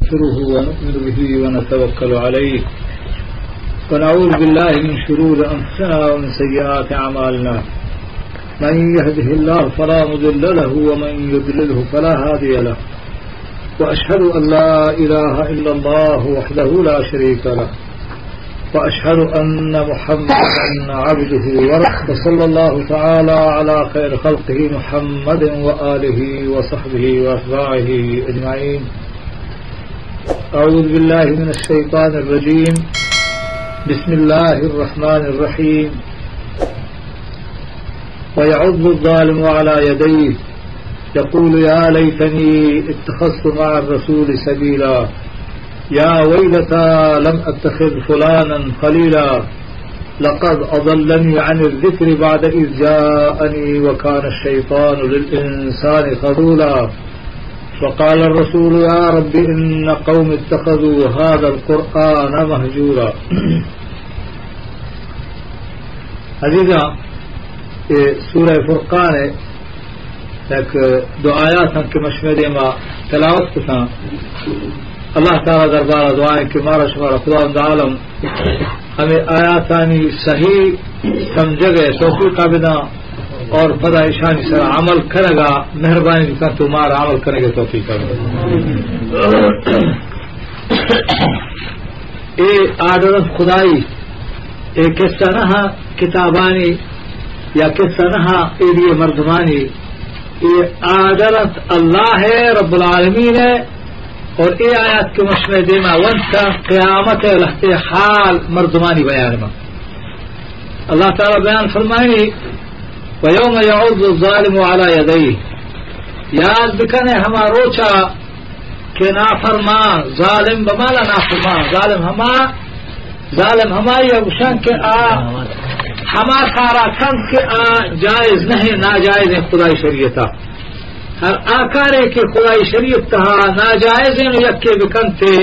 نستغفره ونؤمن به ونتوكل عليه ونعوذ بالله من شرور أنفسنا ومن سيئات أعمالنا من يهده الله فلا مضل له ومن يضلله فلا هادي له وأشهد أن لا إله إلا الله وحده لا شريك له وأشهد أن محمدا عبده ورسوله صلى الله تعالى على خير خلقه محمد وآله وصحبه وأتباعه أجمعين. أعوذ بالله من الشيطان الرجيم. بسم الله الرحمن الرحيم. ويعض الظالم على يديه يقول يا ليتني اتخذت مع الرسول سبيلا يا ويلتى لم أتخذ فلانا خليلا لقد أضلني عن الذكر بعد إذ جاءني وكان الشيطان للإنسان خذولا وقال الرسول يا رب إن قوم اتخذوا هذا القرآن مهجورا. عزیزاں سورہ فرقان ایک دو آیات ہم کے مشورے میں تلاوت کتا اللہ تعالیٰ دربارہ دعائیں کہ مارا شمارا خدا عالم ہمیں آیاتانی صحیح سمجھ گئے توفیق بنا اور پدا ایشانی سر عمل کرے گا مہربانی کا تمہارا عمل کرے گا توفیق اے آدرت خدائی اے قصہ نہ کتابانی یا قصہ نہ ایڈیے مردمانی یہ آدرت اللہ ہے رب العالمین ہے اور اے آیات کے مشمع دیما ونتا قیامت لہتے حال مردمانی بیان میں اللہ تعالی بیان فرمائنی وَيَوْمَ يَعُضُّ الظَّالِمُ عَلَى يَدَيْهِ یاد بکنے ہما روچا کہ نافرمان ظالم بمالا نافرمان ظالم ہما یہ گشان کے ہما سارا کن کے جائز نہیں ناجائز ہے خدای شریعتا ہر آکارے کے خدای شریعت تہا ناجائز ہیں یکے بکنتے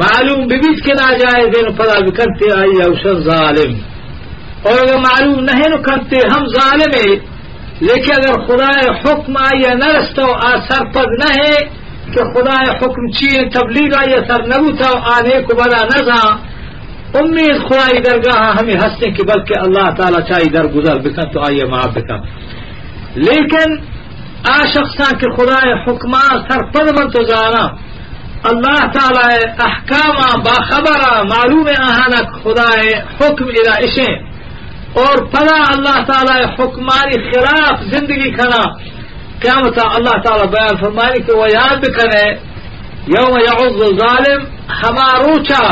معلوم ببیت کے ناجائز ہیں پدا بکنتے آئی اوشن ظالم اور اگر معلوم نہیں نکھتے ہم ظالم ہے لیکن اگر خدای حکم آئی نہ رستو آثر پد نہ ہے کہ خدای حکم چیئے تبلیغ آئی اثر نبوتا آنے کو بدا نزا امید خدای درگاہ ہمیں ہنسنے کی بلکہ اللہ تعالی چاہی درگزر بکن تو آئیے معاف بکن لیکن شخصاں کے خدای حکمان سر پد بن تو جانا اللہ تعالی احکام باخبر معلوم آہانک خدای حکم ارائشیں اور پدا اللہ تعالی حکمانی خلاف زندگی کھنا قیامت اللہ تعالی بیان فرمانے کہ وہ یاد بکنے یوم یعض الظالم ہما روچا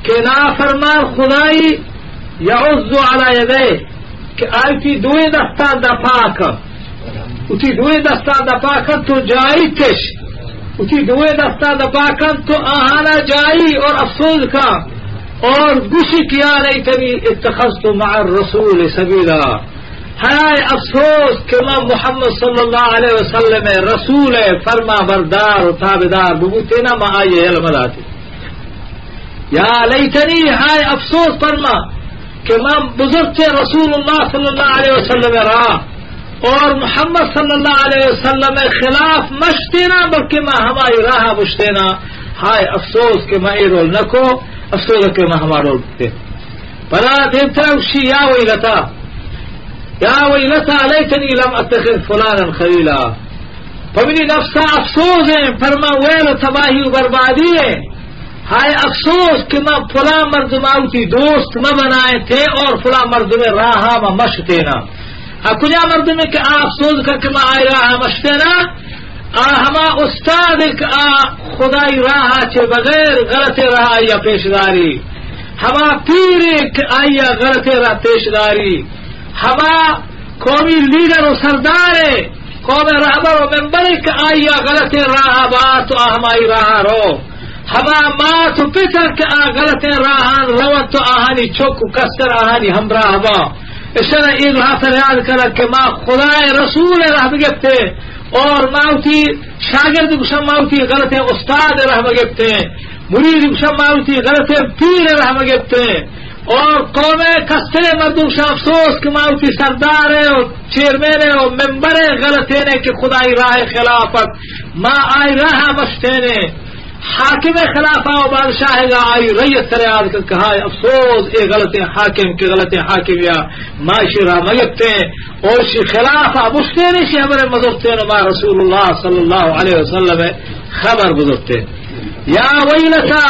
کہ نافرمان خدائی یعض علی یدیہ کہ آیتی دوئے دستان دپاکا اتی دوئے دستان دپاکن تو جائی تش اتی دوئے دستان دپاکن تو آہانا جائی اور افسوس کا اور گوشی کیا لیتنی اتخذت مع الرسول سبیلا ہائے افسوس کہ میں محمد صلی اللہ علیہ وسلم رسول فرما بردار و تابدار ببوتینا ما آئیے علم داتی یا لیتنی ہائے افسوس فرما کہ میں بزرگ رسول اللہ صلی اللہ علیہ وسلم رہا اور محمد صلی اللہ علیہ وسلم خلاف مشتینا بلکہ میں ہماری راہ مشتینا ہائے افسوس کہ میں یہ رول نکو افسوس کہ میں ہمارا رول بکتے بلا دیتا اوشی یا ویلتا لیتنی لم اتخذ فلانا خلیلا فمنی نفسا افسوس ہیں فرما ویل تباہی و بربادی ہے ہائے افسوس کہ میں فلاں مردماؤتی دوست میں بنائے تھے اور فلاں مردم راہا میں مشتینا کجا مردم کہ افسوس کر کے میں آئی راہا مشتینا ہما استاد خدای راہ چے بغیر غلط راہ یا پیشداری ہما پیر آیا غلط راہ پیشداری ہما قومی لیڈر و سردار قوم رہبر و ممبر آیا غلط راہ بات تو ہماری راہ رو ہما ماں تو پتر کے غلط راہان روت تو آہانی چوک کسر آہانی ہم راہ با اس طرح عید راہ فریاد کر کہ ماں خدای رسول راہ بگفتے اور ماؤتی شاگرد گشم ماؤتی غلط استاد راہ بگفتے مرید گشم ماؤتی غلط پیر راہ بگفتے اور قوم کسر مردم شاہ افسوس کہ ماؤتی سردار ہے اور چیئرمین ہے اور ممبر ہے غلط ہے کہ خدای راہ خلافت ما آئی راہ مشتے نے حاکم خلافہ و بادشاہ گا آئی ریت سریاد کا کہا افسوس اے غلطیں حاکم کے غلطیں حاکم یا معاشی راہ مگتے اور شی خلافہ مشتینی شی ہمارے مذہبتے نما رسول اللہ صلی اللہ علیہ وسلم خبر گزرتے یا ویلتا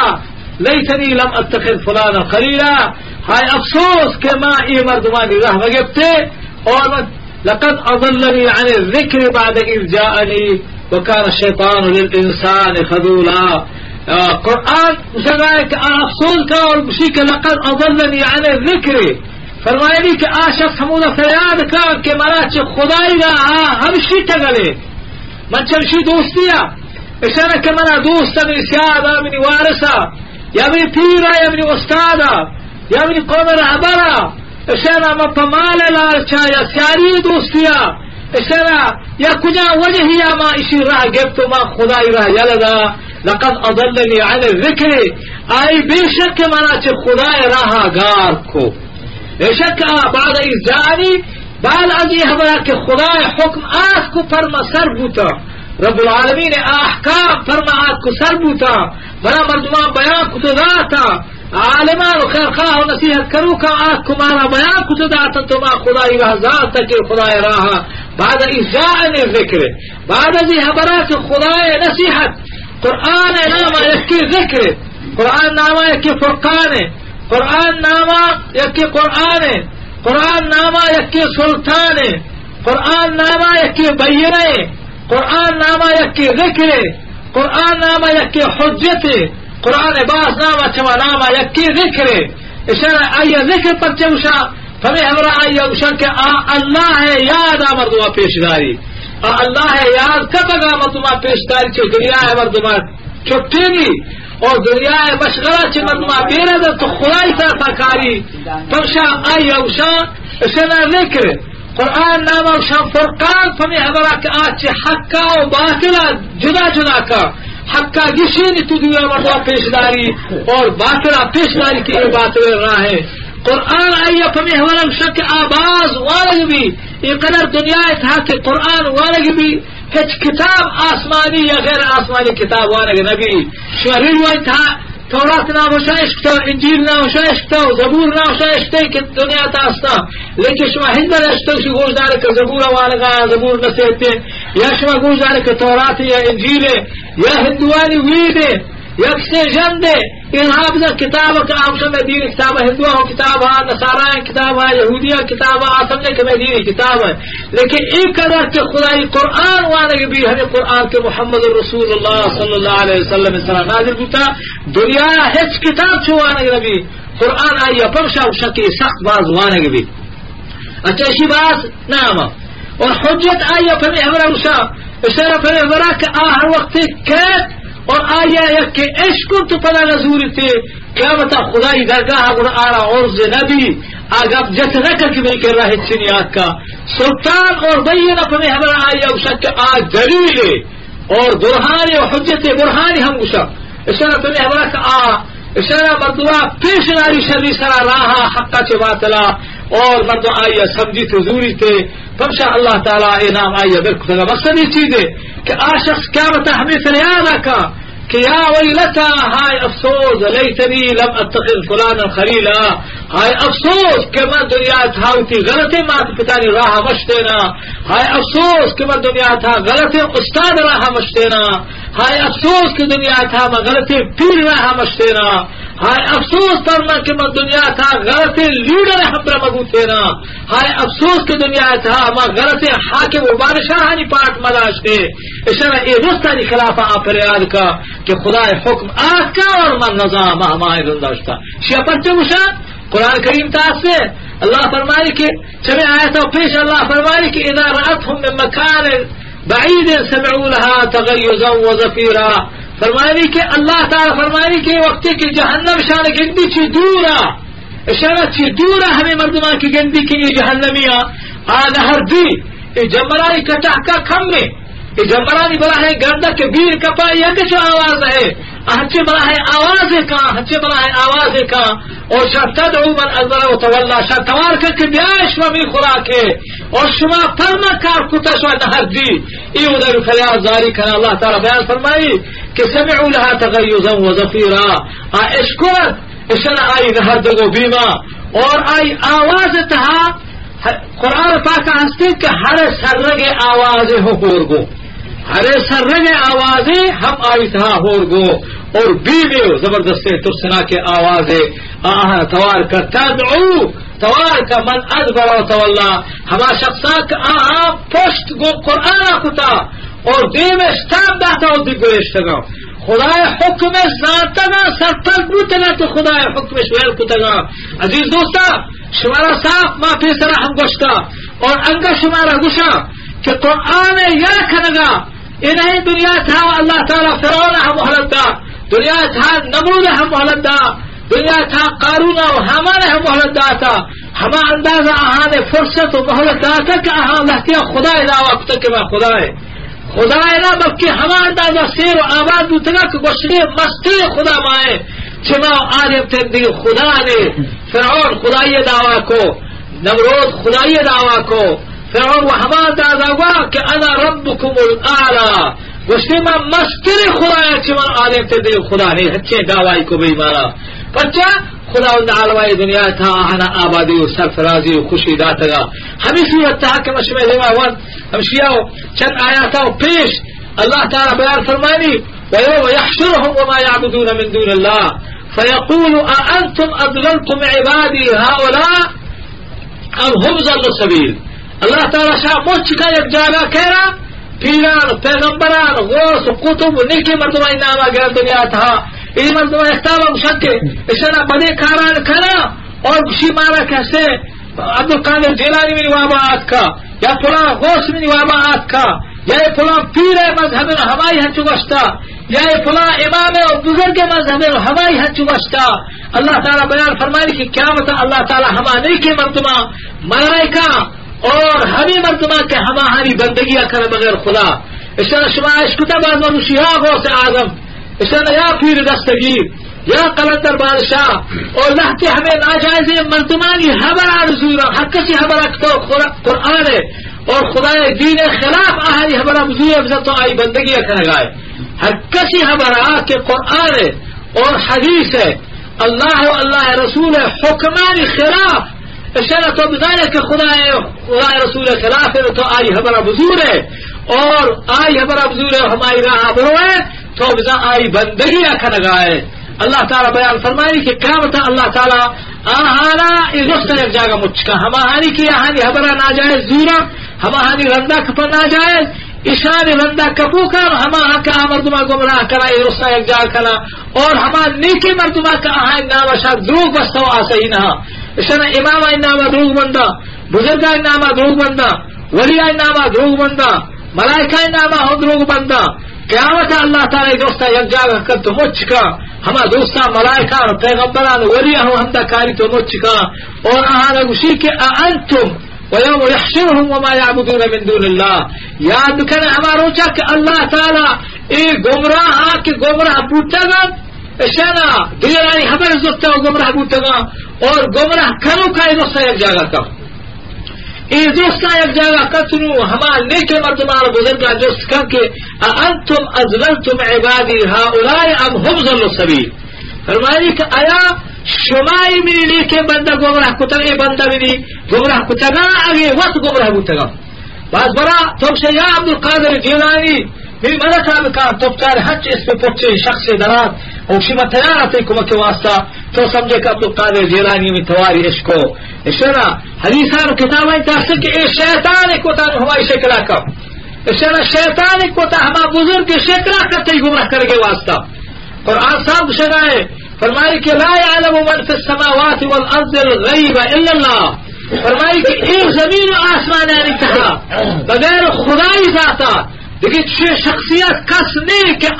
لیتنی لم اتخذ فلانا خلیلا ہائے افسوس کہ ما ای مردمانی راہ مگتے اور لقد اضلنی عن الذکر بعد اذ جاءنی وكان الشيطان للإنسان خذولا قرآن مسلمان کہ افسوس کا اور اسی کے لقد اضلنی عن الذکر فرمائے کہ شخص ہمودا فریاد کا کہ منا چ خدائی را ہمشی تگلے من چمشی دوستیا اشارہ کہ منا دوست من سیادہ من وارثہ یا من پیرا یا من استادا یا من قوم رہبرا اشارہ من پمال لالچا یا سیاری دوستیا اشارہ یا کجا وجہ یا ما اسی راہ گفت ما خدای راہ یلدا لقد اضلنی عن الذکر آئی بے شک منا چ خدای راہ گار کو بے شک بعد ازانی بعد ازی ہمارا کہ خدای حکم آس کو فرما سر بوتا رب العالمین احکام فرما آس کو سر بوتا بنا مردمان بیان کو تو داتا عالمان و خیر خواہ و نصیحت کرو کا آس کو مانا بیان کو تو داتا تو ما خدای راہ ذات تک خدای راہ بعد ازان ذکر بعد ازی ہمارا کہ خدای نصیحت قرآن نامہ یکی ذکر قرآن نامہ یکی فرقان قرآن نامہ یکی قرآن قرآن نامہ یکی سلطان قرآن نامہ یکی بینے قرآن نامہ یکی ذکر قرآن نامہ یکی حجت قرآن باز نامہ چما نامہ یکی ذکر اشارہ آئیہ ذکر پر چوشا فمیں ہمارا آئیہ اوشا کہ اللہ ہے یاد مردمہ پیشداری اللہ ہے یاد کب اگا مردمہ پیشداری چو دنیا ہے مردمہ چھٹے گی اور دنیا ہے مشغلہ چھ مردمہ بیرہ در تو خدای طرفہ کاری فمشا آئیہ اوشا اشارہ ذکر قرآن نامہ اوشا فرقان فمیں ہمارا کہ آج حقا و باطلہ جدا جدا کا حقا گشینی تو دنیا مردمہ پیشداری اور باطلہ پیشداری کی یہ باطل راہ ہے قرآن آئیہ فمی حوالم شک آباز والگ بھی یہ قدر دنیا تھا کہ قرآن والگ بھی ہچ کتاب آسمانی یا غیر آسمانی کتاب والگ نبی شہری روای تھا تورات نام وشایشتا انجیل نام وشایشتا زبور نام وشایشتا کہ دنیا تاستا لیکن شما ہندر اشتا شی گوش دارے کہ زبور والگا زبور نسیتے یا شما گوش دارے کہ تورات یا انجیل یا ہندوانی وید یک سے جن دے ان حافظ کتاب کا آمشن میں دین کتاب ہے ہندوہ کتاب ہے نصارہ کتاب ہے یہودیہ کتاب ہے آسمنے کے میں دینی کتاب ہے لیکن ایک قدر کے خدای قرآن وانے بھی ہمیں قرآن کے محمد رسول اللہ صلی اللہ علیہ وسلم صلی نازل ہوتا دنیا ہچ کتاب چھوانے بھی قرآن آئیہ پرشا شکی سخت باز وانے بھی اچھا اسی باز نام اور حجت آئیہ پھر ہمارا رشا اشارہ پھر ہمارا کہ ہر وقت کیت اور آیا یک کہ عشق تو پدا نزوری تھے قیامت خدای درگاہ گڑا آرا عرض نبی آگا جت نکر کی ملکر رہے چنیات کا سلطان اور بینہ پمی ہمارا آیا وشک آج دلیل اور برہانی و حجت برہانی ہم وشک اشارہ پمی ہمارا کہ اشارہ مردوہ پیش ناری شری سرا راہا حقا چے باطلا اور مردو آیا سمجھی تو ضروری تھے فمشا اللہ تعالیٰ انعام آیا بالکل تھا مقصد یہ چیز ہے کہ شخص قیامت ہمیں فریاد کا کہ یا ویلتا ہائے افسوس لیتنی لم اتخذ فلانا خلیلا ہائے افسوس کہ میں دنیا تھا ہوتی غلطی مات پتانی راہ مشتینا ہائے افسوس کہ میں دنیا تھا غلطی استاد راہ مشتینا ہائے افسوس کہ دنیا تھا میں غلطی پیر راہ مشتینا ہائے افسوس پر میں کہ میں دنیا تھا غلطی لیڈر ہمرا مگوتینا ہائے افسوس کہ دنیا تھا میں غلطی حاکم و بادشاہانی پاٹ ملاشتے اشارہ اے رستانی خلافہ آپ فریاد کا کہ خدا حکم آج کا اور من نظام ہمائے زنداشتا شیعہ پرچے مشاہد قرآن کریم تاث سے اللہ فرمائے کہ چلے آیتا پیش اللہ فرمائے کہ اذا رأتهم من مکان بعید سمعوا لها تغیزا و زفیرا فرمائے کہ اللہ تعالی فرمائے کہ وقت کی جہنم شان گندی چی دورا اشارہ چی دورا ہمیں مردمان کی گندی کی یہ جہنمیاں آدھا ہر دی جمرانی کٹا کا کھم میں جمرانی بڑا ہے گردہ کے بیر کپا یا کچھ آواز ہے ہچے بڑا ہے آواز کا ہچے بڑا ہے آواز کا اور شاہ تدعو من ادبر و تولا شاہ توار کر کے بیاش ومی خوراک ہے اور شما فرما کار کتا شما نہر دی ای ادھر فریاد زاری کرنا اللہ تعالی بیان فرمائی کہ سمعوا لها تغیظا وزفیرا اشکرت اشنا آئی نہر دگو بیما اور آئی آواز تہا قرآن پاک ہستے کہ ہر سرگے آوازیں ہو ہورگو ہر سرگے آوازیں ہم آئی تہا ہورگو اور بیوے زبردست ترسنا کے آوازیں توار کا تدعو توار کا من ادبر و تولا ہما شخصا کا پشت گو قرآن کتا اور دیم اشتاب داتا اور دیگو اشتگا خدای حکم ذاتنا سرپل بوتنا تو خدای حکم شویل کتگا عزیز دوستا شمارا صاف ما پیسرا ہم گوشتا اور انگا شمارا گوشا کہ قرآن یا کنگا انہیں دنیا تھا اللہ تعالی فرعون ہم محلت دا دنیا تھا نمرود ہم محلت دا دنیا تھا قارون و حامان ہم محلت دا تھا ہما اندازہ آہان فرصت و محلت دا تھا کہ آہان اللہ کیا خدای دا وقت کہ میں خدای نہ بلکہ ہما اندازہ سیر و آباد بوتنا کہ گوشنے مستی خدا مائے چما آدم تندی خدا نے فرعون خدای دعویٰ کو نمرود خدای دعویٰ کو فرعون و ہما اندازہ ہوا کہ انا ربکم الاعلی گوشنے میں مستی خدا ہے چما آدم تندی خدا نے ہچے دعوی کو بھی مارا پچا خدا عالمائی دنیا تھا آہنا آبادی و سرفرازی و خوشی داتگا ہمیں صورت تھا کہ مشمع لیوان ہمشیاؤ چند آیاتا و پیش اللہ تعالی بیان فرمانی وَيَوْمَ يَحْشُرُهُمْ وَمَا يَعْبُدُونَ مِن دُونِ اللَّهِ فَيَقُولُ أَأَنْتُمْ أَضْلَلْتُمْ عِبَادِي هَؤُلَاءِ أَمْ هُمْ ضَلُّوا السَّبِيلَ اللہ تعالی شاہ مجھ کا ایک جاگہ کہہ رہا پیران پیغمبران غوث و قطب و نیکی مردمائی نامہ گرد دنیا تھا این مردمہ اختابہ مشکل اشنا بدے کاران کھنا اور گشی مارا کیسے عبدالقادر جیلانی میں نوابہ آت کا یا پلان غوث میں نوابہ آت کا یا پلان پیر مذہب ہمائی ہنچو بشتا یا پلان امام و بزرگ مذہب ہمائی ہنچو بشتا اللہ تعالیٰ بیان فرمائی کہ قیامت اللہ تعالیٰ ہما نیکی مردمہ ملائکہ اور ہمیں مردمہ کے ہماری بندگیاں کر بغیر خدا اشنا شما اشکتا بعد منوشیہ غوث آدم اشنا یا پیر دستگیر یا قلندر بادشاہ اور لہتے ہمیں ناجائز مردمانی حبر آرزورا ہر کسی حبر اکتو قرآن ہے اور خدا دین خلاف آہاری حبر ابزور افضل تو آئی بندگی اکھنگائے ہر کسی حبر آہ کے قرآن ہے اور حدیث ہے اللہ و اللہ رسول حکمانی خلاف اشنا تو بظاہر کہ خدا رسول خلاف ہے تو آئی حبر ابزور ہے اور آئی حبر ابزور ہے ہماری راہ برو ہے تو بزا آئی بندگی اکھنگائے اللہ تعالیٰ بیان فرمائی کہ قیامت اللہ تعالیٰ آہانا ازوست ایک جاگہ مچکا ہماہانی کی آہانی حبرہ ناجائز زورا ہماہانی رندہ کپا ناجائز اشانی رندہ کپو کر ہماہا کا مردمہ گمراہ کرا ازوست ایک جاگہ کنا اور ہمان نیکی مردمہ کا آہانی نامہ شاک دروگ بستو آسہی نہا اشانا امامہ نامہ دروگ بندہ بزرگہ نامہ دروگ بندہ ولیہ نامہ دروگ بندہ ملائکہ نامہ ہو دروگ بندہ قیامت اللہ تعالی دوستا یک جاگہ کر تو مچکا ہما دوستا ملائکان پیغمبران ولیہ ہمتا کاری تو مچکا اور آہانا گوشی کہ اانتم ویوم یحشرهم وما یعبدون من دون اللہ یاد بکنے ہمارا روچا کہ اللہ تعالی ای گمراہ کے گمراہ بوتگان اشانا دیرانی حبر زدتا و گمراہ بوتگان اور گمراہ کنو کا دوستا یک جاگہ کر ای دوستا یک جاگہ کتنو ہمارا نیک مردمان بزرگان جست کر کے انتم ازللتم عبادی هؤلاء ام هم ضلوا السبیل فرمائی کہ آیا شمائی منی نیک بندہ گمراہ کتگی بندہ منی گمراہ کتگا آگے وقت گمراہ کتگا بعض برا تم سے یا عبدالقادر جیلانی میری مدد آبکار تبتار حج اس پہ پچے شخص درات اور شما تیار آتے کمک واسطہ تو سمجھے کہ عبدالقادر جیلانی میں تواری عشقو اشنا حدیثان و کتابیں تحصیل کہ اے شیطان کو تا ہماری شکلہ کم اشنا شیطان کو تا ہما بزرگ شکلہ کرتے ہی گمراہ کرگے واسطہ قرآن صاحب شنائے فرمائی کہ لا يعلم من في السماوات والارض الغیب الا اللہ فرمائی کہ ایک زمین و آسمان انتہا بغیر خدای ذاتا لیکن چھ شخصیت کس نہیں کہ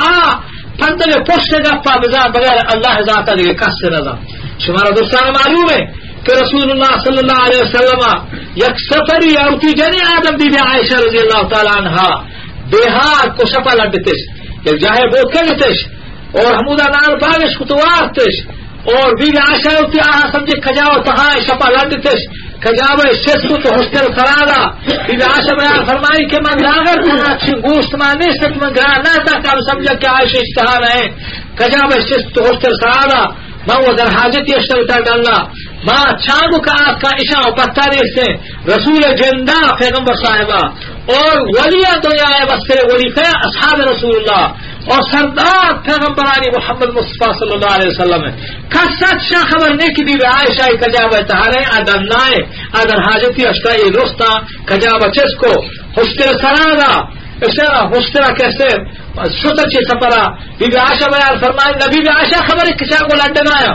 پندر پشت گپا بغیر اللہ ذاتا دیکھے کس سے نظر شمارا دوستان معلوم ہے کہ رسول اللہ صلی اللہ علیہ وسلم یک سفری اوتی جنی آدم بی بی عائشہ رضی اللہ تعالی عنہ بیہار کو شپا لڑتش یک جاہے بوت کرتش اور حمودہ نال باغش کتوارتش اور بی بی عائشہ اوتی آہا سمجھے کجاو تہاں شپا لڑتش کجاب شست تو ہسٹل خرادا بی عائشہ بیان فرمائی کہ من لاغر تھا اچھی گوشت مانے سے من گرا نہ تھا کہ سمجھا کہ عائشہ اشتہار ہے کجاب شست تو ہسٹل خرادا ماں وہ در حاجت اشتر اتر ڈالنا ماں چاندو کا آپ کا عشاء و پتاری سے رسول جندہ پیغمبر صاحبہ اور ولیہ دنیا بسر ولی خیر اصحاب رسول اللہ اور سردار پیغمبرانی محمد مصطفیٰ صلی اللہ علیہ وسلم کسات شاہ خبر نہیں کی بی عائشہ کجاب تہارے ادنائے ادر حاجتی اشتائی رستا کجاب چس کو ہسٹر سرادا اشارہ ہسٹرا کیسے شتر چی سپرا بی عائشہ بیان فرمائے نبی بی عائشہ خبر کچا کو لڈنایا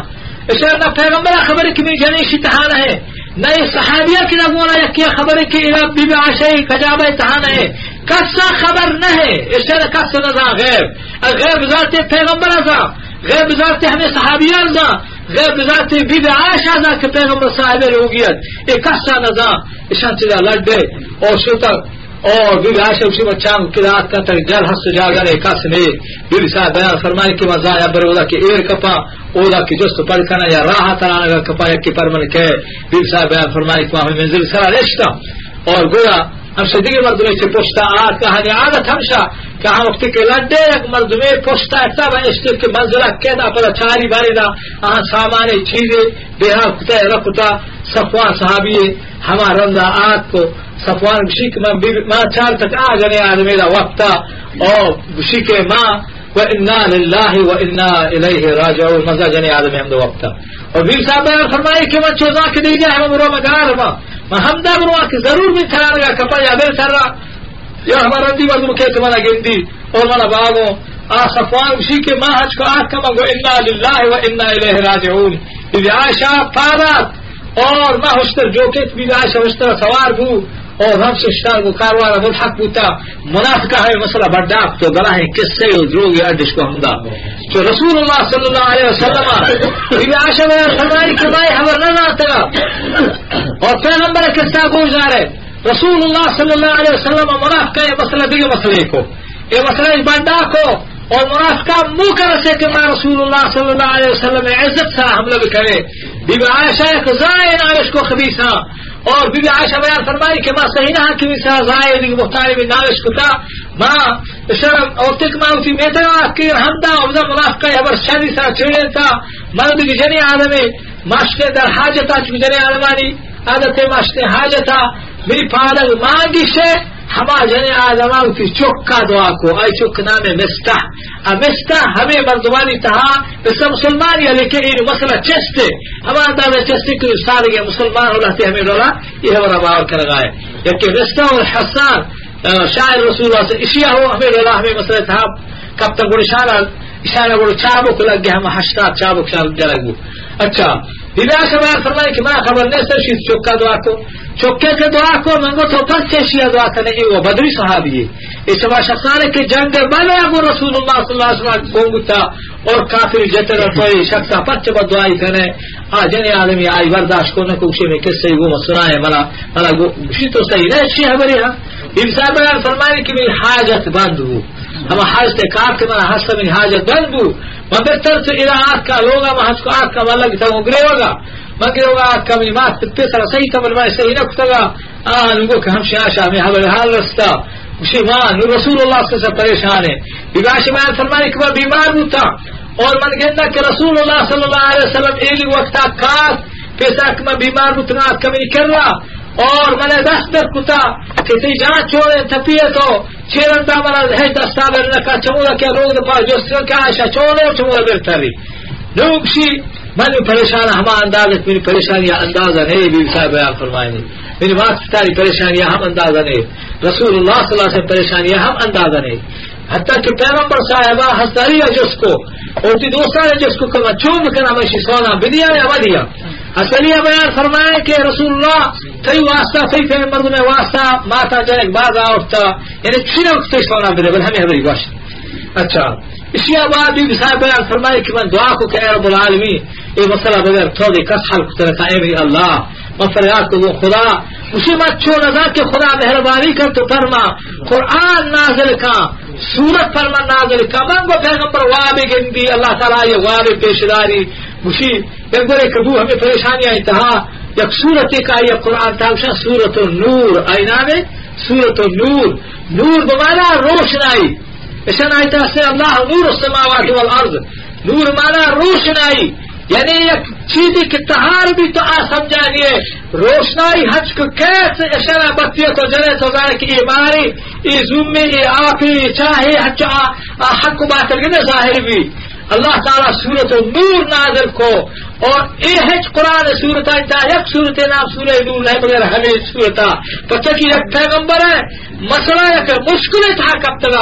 اشارہ نہ پیغمبر خبر کی میں جنیشی تہان ہے نہ صحابیہ کی نگونا یا کیا خبر کی بی بی عائشہ کجاب تہان ہے کسا خبر نہ ہے اشارہ کس نہ غیب غیب بذات پیغمبر ازا غیب بذات ہمیں صحابیہ ازا غیب بذات بی بی عائشہ ازا کہ پیغمبر صاحب روگیت ایک کسا نہ اشان چلا لڈے اور شتر اور بی بی عائشہ اسی بچان کی رات کا تک جل ہس جاگر ایک کس نے بی بی صاحب بیان فرمائے کہ مزا یا برودا کہ ایر کپا اودا کی جست پر کنا یا راہ ترانا کا کپا یا کی پرمن کے بی بی صاحب بیان فرمائے کہ ہمیں منزل سرا رشتہ اور گویا ہم شدیگی مردمے سے پوچھتا آج کہانی عادت ہمشا کہ ہم وقتی کے لڈے ایک مردمے پوچھتا ایسا بہشتے کہ منزلہ کہنا پر چاری باری دا سامانے چیزیں بیہا کتا رکھتا صفوان صحابی ہما رندہ آت کو صفوان بشی کے ماں چار تک آ جانے آدمی دا وقتا اور بشی کے ماں وَإِنَّا لِلَّهِ وَإِنَّا إِلَيْهِ رَاجِعُونَ مزا جانے آدمی ہم دا وقتا اور بیر صاحب بیان فرمائے کہ من چوزا کے دی جائے ہم برو مگار ما ہم دا برو کہ ضرور بھی تھران گا کپا یا بیر سر را یا ہمارا رندی مردم کہتے منا گندی اور منا باغوں صفوان بشی کے ماں حج کو آت کما گو اِنَّا لِلَّهِ وَإِنَّا إِلَيْهِ رَاجِعُونَ بی عائشہ پارات اور ماں حشتر جو کہ بی عائشہ حشتر سوار بھو اور ہم سے شتار کو کاروارا ملحق بوتا منافقہ ہے مسئلہ برداخت تو بلا ہے کس سے دروگی اڈش کو ہمدا تو رسول اللہ صلی اللہ علیہ وسلم بی عائشہ میں فرمائی کہ بھائی خبر نہ آتا اور پیغمبر کس طرح گزارے رسول اللہ صلی اللہ علیہ وسلم منافقہ یہ مسئلہ دیگے مسئلے کو یہ مسئلہ برداخت کو اور منافقہ منہ کر سے کہ میں رسول اللہ صلی اللہ علیہ وسلم عزت سے حملہ بھی کرے بی عائشہ خزائن عائش کو خبیثہ اور بی عائشہ بیان فرمائی کہ ماں صحیح نہ کہ ویسا زائد مختاری میں ناوش کتا ماں شرم اور تک ماں اسی میتنا کہ ہمدا افضل منافقہ ابر شادی سا چھڑے تھا مرد کی جنی آدمی ماشتے در حاجتا چکی جنی آدمانی عادت ماشتے حاجتا میری پادل مانگی سے ہما جنے آدمان کی چکا دعا کو آئی چک نام مستح مستح ہمیں مردمانی تہا بس مسلمانی ہے لیکن یہ مسئلہ چستے ہما اندازہ چستے کہ سارے مسلمان ہو رہتے ہمیں رولا یہ ہمارا باور کر گئے یکی مستح اور حسان شاعر رسول اللہ سے اشیاء ہو ہمیں رولا ہمیں مسئلہ تھا کب تک بڑی اشارہ بڑی چابک لگ گیا ہم ہشتاد چابک شاعر لگو اچھا بلا شبار فرمائے کہ میں خبر نہیں سر شیط چکا دعا کو چکے کے دعا کو منگو تو پس سے شیعہ دعا کرنے کی وہ بدری صحابی ہے اس سبا شخصانے کے جنگ بلے ابو رسول اللہ صلی اللہ علیہ وسلم گونگتا اور کافر جتر کوئی شخصا پچ بد دعائی کرنے جنی آدمی آئی برداشت کرنے کو اسی میں کس سے وہ سنائے ملا گوشی تو صحیح نہیں شیعہ بری ہاں انسان بیان فرمائے کہ میری حاجت بند ہو ہم حاجت کار کے مانا حاجت میری حاجت بند ہو میں بہتر سے الہات کا لوگا میں حج کو آگ کا والا کی طرح اگرے ہوگا مگر ہوگا آگ کا میری مات پیسر صحیح تبر میں صحیح نہ کتا گا لوگوں کہ ہم شیعہ میں حبر حال رستا مسلمان رسول اللہ سے پریشان ہے بیگاش میں فرمانے کہ وہ بیمار ہوتا اور من کہتا کہ رسول اللہ صلی اللہ علیہ وسلم ایلی وقتا کاس پیسا کہ میں بیمار ہوتا کمی کر رہا اور میں نے دست در کتا کہ تی جان چھوڑے تھپیے تو چھیرنتا منا ہے دستا برنکا چمولا کیا لوگ دفاع جو سر کا عائشہ چھوڑے اور چمولا برتری لوگ شی میں پریشان ہما اندازت میری پریشانیاں اندازہ نہیں بھی صاحب بیان فرمائیں میری بات ساری پریشانیاں ہم اندازہ نہیں رسول اللہ صلی اللہ علیہ وسلم پریشانیاں ہم اندازہ نہیں حتیٰ کہ پیغمبر صاحبہ حسدریہ جس کو اور تی دوسرا ہے جس کو کہ میں چوم کرنا میں سونا بدیا یا ودیا حسدریہ بیان فرمائے کہ رسول اللہ کئی واسطہ کئی پیغمبر میں واسطہ ماتا جنک باز آورتا یعنی چھنے وقت سونا بدے بل ہمیں ہماری باشد اچھا اسی بعد بھی صاحب بیان فرمائے کہ میں دعا کو کہ رب العالمین یہ مسئلہ بغیر تھوڑی کس حل کو طرح اے میری اللہ میں فریاد کو وہ خدا اسی مت چھو نظر کہ خدا مہربانی کر تو فرما قرآن نازل کا سورت فرما نازل کا منگو پیغمبر وابی گندی اللہ تعالیٰ یہ وابی پیشداری مشی پیغمبر کبو ہمیں پریشانیاں انتہا یک سورت کا یہ قرآن تھا سورت النور آئی نام ہے سورت النور نور بمانا روشنائی اشن آیتا سے اللہ نور السماوات والارض نور مانا روشنائی یعنی ایک چیزی کی تہار بھی تو سمجھائیے روشنائی حج کو کیسے اشارہ بتی تو جلے تو ظاہر کی ماری ای زومی ای آپی چاہے حج حق کو بات کرنے ظاہر بھی اللہ تعالیٰ سورت النور نازل کو اور ایک قرآن سورت ایک سورت نام سورہ نور ہے مگر ہمیں سورتا پتہ کی ایک پیغمبر ہے مسئلہ ایک مشکل تھا کب تک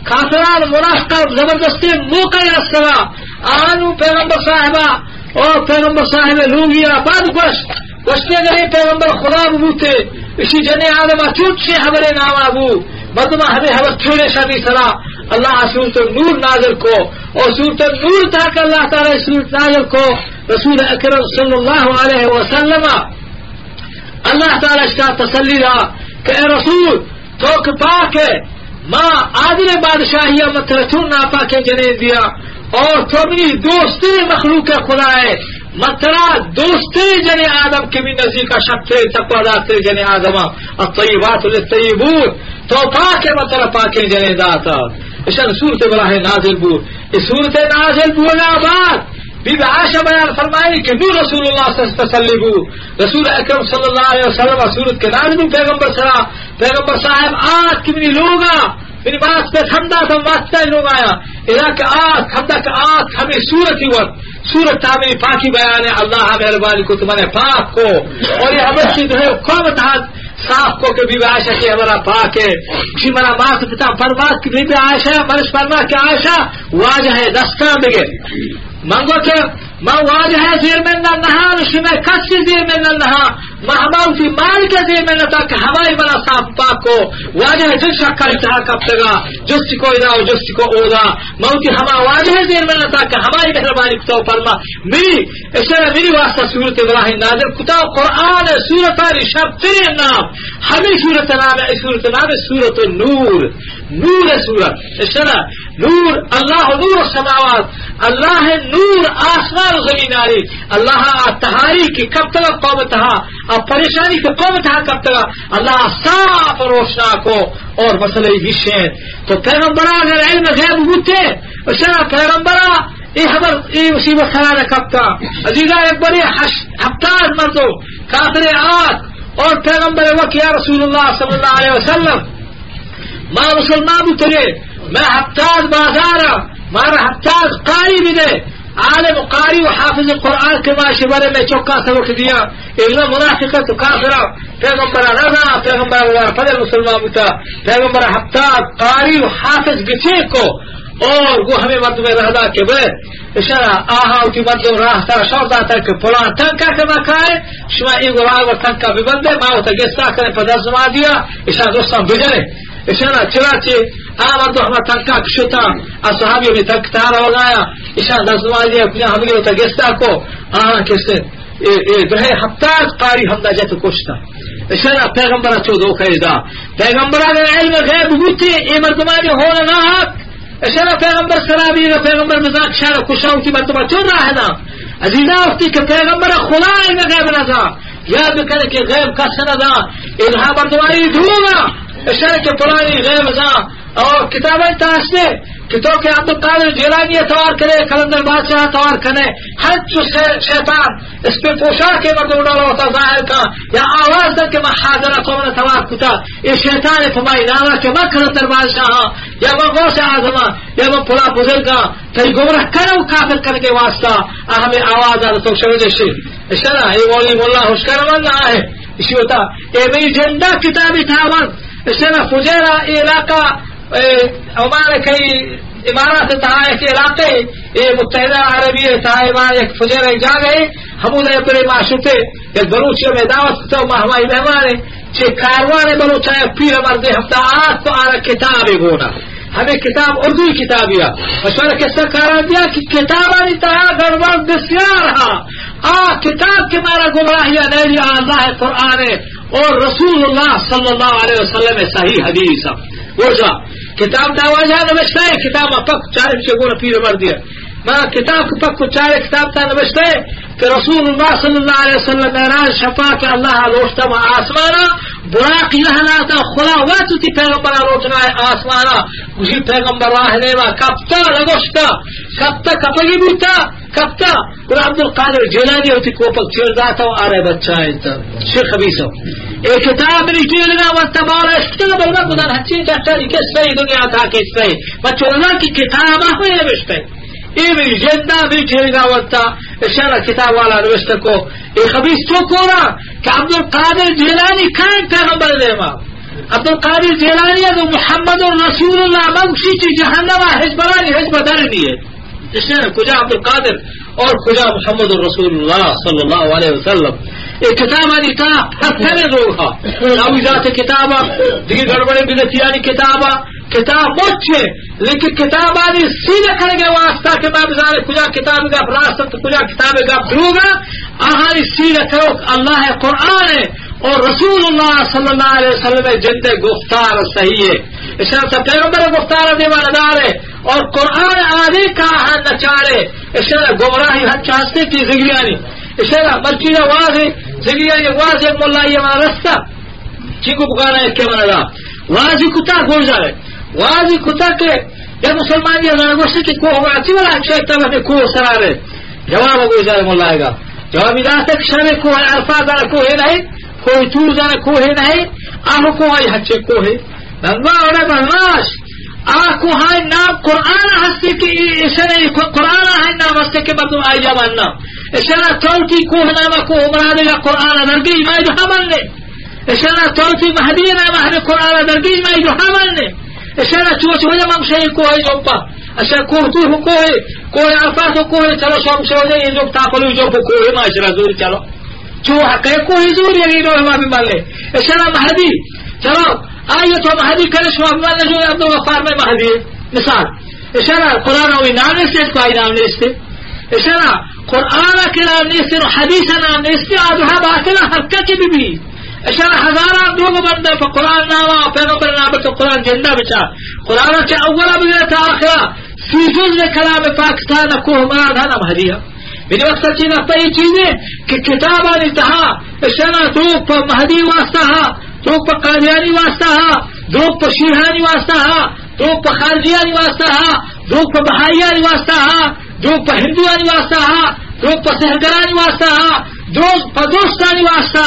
کافران منافقہ زبردستی موقع رسلا آنو پیغمبر صاحبہ اور پیغمبر صاحب لوگیا بعد گوشتے گئے پیغمبر خدا بوتے اسی جنے آدمہ چوٹ سے ہمارے نام ابو مردمہ ہمیں حوث چھوڑے شادی سرا اللہ سورت النور نازل کو اور سورت النور تھا کہ اللہ تعالی سورت نازل کو رسول اکرم صلی اللہ علیہ وسلم اللہ تعالی اس کا تسلی رہا کہ اے رسول تو کہ پاک ہے ماں عادل بادشاہیہ مترچون ناپاک جنے دیا اور تو اپنی دوستی مخلوق خدا ہے مترا دوستی جنے آدم کی بھی نزدیک کا شک تھے تقوی دار تھے جنے آدم الطیبات للطیبون تو پاک مترا پاک جنے داتا اشان صورت براہ نازل بو اس صورت نازل بونا بعد بی بی عائشہ بیان فرمائی کہ نور رسول اللہ صلی اللہ علیہ وسلم رسول اکرم صلی اللہ علیہ وسلم صورت کے نازل پیغمبر سرا پیغمبر صاحب آج کتنی لوگا میری بات پہ ہمدا تو واسطہ لوگ آیا اذا کہ آج ہمدا کہ آج ہمیں صورت ہی وقت صورت تعمیر پاکی بیان ہے اللہ مہربانی کو تمہارے پاک کو اور یہ ہمیں چیز ہے قوم تحت صاف کو کہ بی بی عائشہ کی ہمارا پاک ہے کسی مرا ماں سے پتا فرمات کی بی بی عائشہ مرش فرما کہ عائشہ واجہ ہے دستان بگے مانگو کہ ما واجہ ہے زیر من نہا نشی میں کسی زیر من نہا ما ہماؤتی مال کے زیر من نتا کہ ہماری بنا صاف پاک کو واجہ ہے جن شکر اتحا کب تگا جستی کو ادا و جستی کو اودا موتی ہما واجہ ہے زیر من نتا کہ ہماری مہربانی کتاو فرما میری اشارہ میری واسطہ سورت ابراہیم نازل کتاو قرآن سورت آری شب ترین نام ہمیں سورت نام ہے سورت نام ہے سورت النور نور سورت اشارہ نور اللہ نور السماوات اللہ ہے نور آسمان زمین آری اللہ تہاری کی کب تک قوم تہا اب پریشانی کی قوم تہا کب تک اللہ صاف روشنا کو اور مسئلہ گشیں تو پیغمبرہ اگر علم غیب ہوتے اشارہ پیغمبرہ یہ خبر یہ مصیبت خرانہ کب تک عزیزہ ایک بڑی ہفتار مردوں کافر آت اور پیغمبر وقت یا رسول اللہ صلی اللہ علیہ وسلم ماں مسلمان اترے میں ہفتار بازارہ مارا ہفتار قاری بھی دے عالم قاری و حافظ قرآن کے معاشرے میں چوکا سبق دیا ایک منافقت کافرہ پیغمبر رضا پیغمبر فضل مسلمان بتا پیغمبر ہفتار قاری و حافظ بچے کو اور وہ ہمیں مرد میں رہدا کے بے اشارہ آہا اٹھی مرد راہ تا شور داتا کہ پلان تنکا کے مکائے شما ایک راہ و تنکا بھی بندے ماں ہوتا گستا کرنے پر دست ما دیا اشارہ دوستان بجرے اشارہ چراچے آمد ہمیں تنکا کشتا اصحابیوں نے تنکتارا ہو گایا اشارہ دست ما دیا کجا ہمیں ہوتا گستا کو آہا کسے دوہے ہفتاد قاری حمدہ جیت کشتا اشارہ پیغمبرہ چودو خیدہ پیغمبرہ اگر علم غیب ہوتی اے مردمانی ہونا نہ حق اشارہ پیغمبر سرابی ہے پیغمبر مزاق شارہ کشاؤں کی مرتبہ چل رہا ہے نا عزیزہ وقتی کہ پیغمبر خدا علم غیب نہ تھا یاد بکنے کہ غیب کا سندا ادھا مردمانی دھوگا اشارہ کہ پرانی غیب تھا اور کتابیں تاستے کہ تو کہ عبد القادر جیلانی اتوار کرے کلندر بادشاہ اتوار کرے ہر جو شیطان اس پہ پوشا کے مردوں ڈالا ہوتا ظاہر کا یا آواز در کے میں حاضرہ کو میں اتوار کتا یہ شیطان تمہاری ناما کہ میں کلندر بادشاہ یا میں غوث اعظم یا میں پلا بزرگا کئی گمراہ کرو کافر کرنے کے واسطہ ہمیں آواز آ تو شوید شی اشارہ یہ مولی مولا ہوشکر مندہ ہے اسی ہوتا یہ میری جندہ کتابی تھا من اشارہ فجیرہ علاقہ ہمارے کئی عمارات تھا ایک علاقے یہ متحدہ عربی تھا ایک فجیرہ جا گئے ہمود بڑے معشوقے ایک بلوچیوں میں دعوت تو ہماری مہمان چھ کاروانے بلوچا پیر مرد ہفتہ آج تو آ کتاب گونا ہمیں کتاب اردو کتاب یا مشورہ کس طرح قرار دیا کہ کتابانی طرح گڑبڑ بسیار ہاں کتاب کے مارا گمراہیاں نہیں اللہ قرآن اور رسول اللہ صلی اللہ علیہ وسلم صحیح حدیث ورجا کتاب داواجہ نوشتا ہے کتاب پک چارم سے گونا پیر مر دیا ما کتاب کو پک چارے کتاب تا نوشتے کہ رسول اللہ صلی اللہ علیہ وسلم معراج شفا کہ اللہ روشتا ما آسمانا براق لہناتا خلا واتو تی پیغمبر روشنا آسمانا مجھے پیغمبر راہنے ما کبتا لگوشتا کبتا کپگی بوتا کبتا اور عبدالقادر جیلانی ہوتی کوپک چیر داتا و آرے بچہ آئیتا شیخ خبیصو ایک کتاب نجیلنا وانتبارا اشتنا بلنا قدان ہچی جاہتانی کس صحیح دنیا تھا کس صحیح بچو اللہ کی کتاب ہوئی نوشتے ایوی جندہ بھی جیلنا وانتا اشارہ کتاب والا نوشتے کو ایک خبیص تو کورا کہ عبدالقادر جیلانی کائن پیغمبر دیما عبدالقادر جیلانی ہے محمد رسول اللہ مگشی چی جہنم حزبرانی حزب درنی ہے اس نے کجا عبدالقادر اور کجا محمد رسول اللہ صلی اللہ علیہ وسلم ایک کتاب آنی تا ہتھے میں روحا ناوی ذات کتابا دیگر گڑبڑے بدتیانی کتابا کتاب مچھے لیکن کتاب آنی سیدھے کرنے واسطہ کہ میں بزارے کجا کتاب گا فراست کجا کتاب گا دروگا آہانی سیدھے کرو اللہ قرآن ہے اور رسول اللہ صلی اللہ علیہ وسلم جند گفتار صحیح ہے اشارہ تا پیغمبر گفتار دیوان دار ہے اور قرآن آدھے کا ہن نچارے اشارہ گمراہی ہن چاہتے کی زگیانی اشارہ مرچیدہ واضح زگیانی واضح ملائی ہمارا رستہ چیکو بکانا ہے کہ منہ دا واضح کتا گوڑ جائے واضح کتا کہ یا مسلمان یہ ناگوشت کی کوہ ہوگا اچھی والا شیطہ میں کوہ سرارے جواب گوڑ جائے ملائی گا جوابی داستے کہ شرم کوہ ہے الفاظ دارا کوہ نہیں کوئی تور جانا کوہ نہیں آہو کوہ آئی ہچے کوہ بنوا اور بنواش آکو ہائی نام قرآن ہستے کی اشارہ قرآن ہائی نام ہستے کے مردم آئی جوان نام اشارہ توتی کوہ نامہ کوہ مرادے گا قرآن درگی مائی جو حملنے اشارہ توتی مہدی نامہ ہمیں قرآن درگی مائی جو حملنے اشارہ چوچ وجہ ممشہی کوہ جوپا اشارہ کوہ تو ہو کوہ عرفات ہو کوہ چلو شو ممشہ وجہ یہ جو تاپلو جو کوہ معاشرہ زوری چلو جو حقے کوہ زوری یعنی روح مابی ملنے اشارہ مہدی چلو آئیے تو مہدی کرے شما بمانا جو عبدالغفار میں مہدی مثال اشارہ قرآن ہوئی نام نیستے اس کو آئی نام نیستے اشارہ قرآن کے نام نیستے اور حدیث نام نیستے آدھا باطلہ حرکت بھی اشارہ ہزاران دوگ بندے پر قرآن ناما پیغمبر نام تو قرآن جندہ بچا قرآن کے اولا بگرتا آخرہ سیزوز میں کلام پاکستان کو ہمارا دھانا مہدی ہے میری مقصد چیز اپنا یہ چیزیں کہ کتابان انتہا اشارہ دوگ پر مہدی واسطہ دوگ پر قادیانی واسطہ دوگ پر شیحانی واسطہ دوگ پر خارجیانی واسطہ دوگ پر بہائیانی واسطہ دوگ پر ہندوانی واسطہ دوگ پر سہگرانی واسطہ دوگ پر دوستانی واسطہ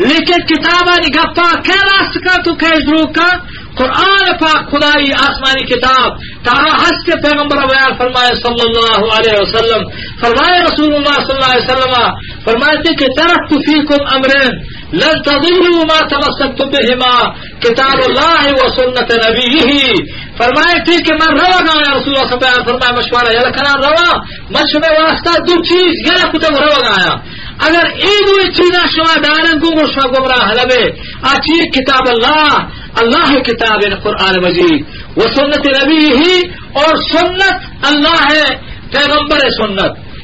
لیکن کتابانی گپا کیا راست کا تو کیش دروگ کا قرآن پاک خدائی آسمانی کتاب تارا ہست پیغمبر بیان فرمائے صلی اللہ علیہ وسلم فرمائے رسول اللہ صلی اللہ علیہ وسلم فرمائے کہ ترکت فیکم امرین لن تضلوا ما تمسكتم بهما کتاب اللہ و سنت نبیہ فرمائے تھی کہ میں روا گایا رسول اللہ صلی اللہ علیہ وسلم فرمائے مشورہ یا لکھنا روا مشورہ واسطہ دو چیز یا کتب روا گایا اگر ایک ہوئی چیزیں شما دارن گو شما گمراہ لبے آچی کتاب اللہ کتاب قرآن مجید وہ سنت نبی ہی اور سنت اللہ ہے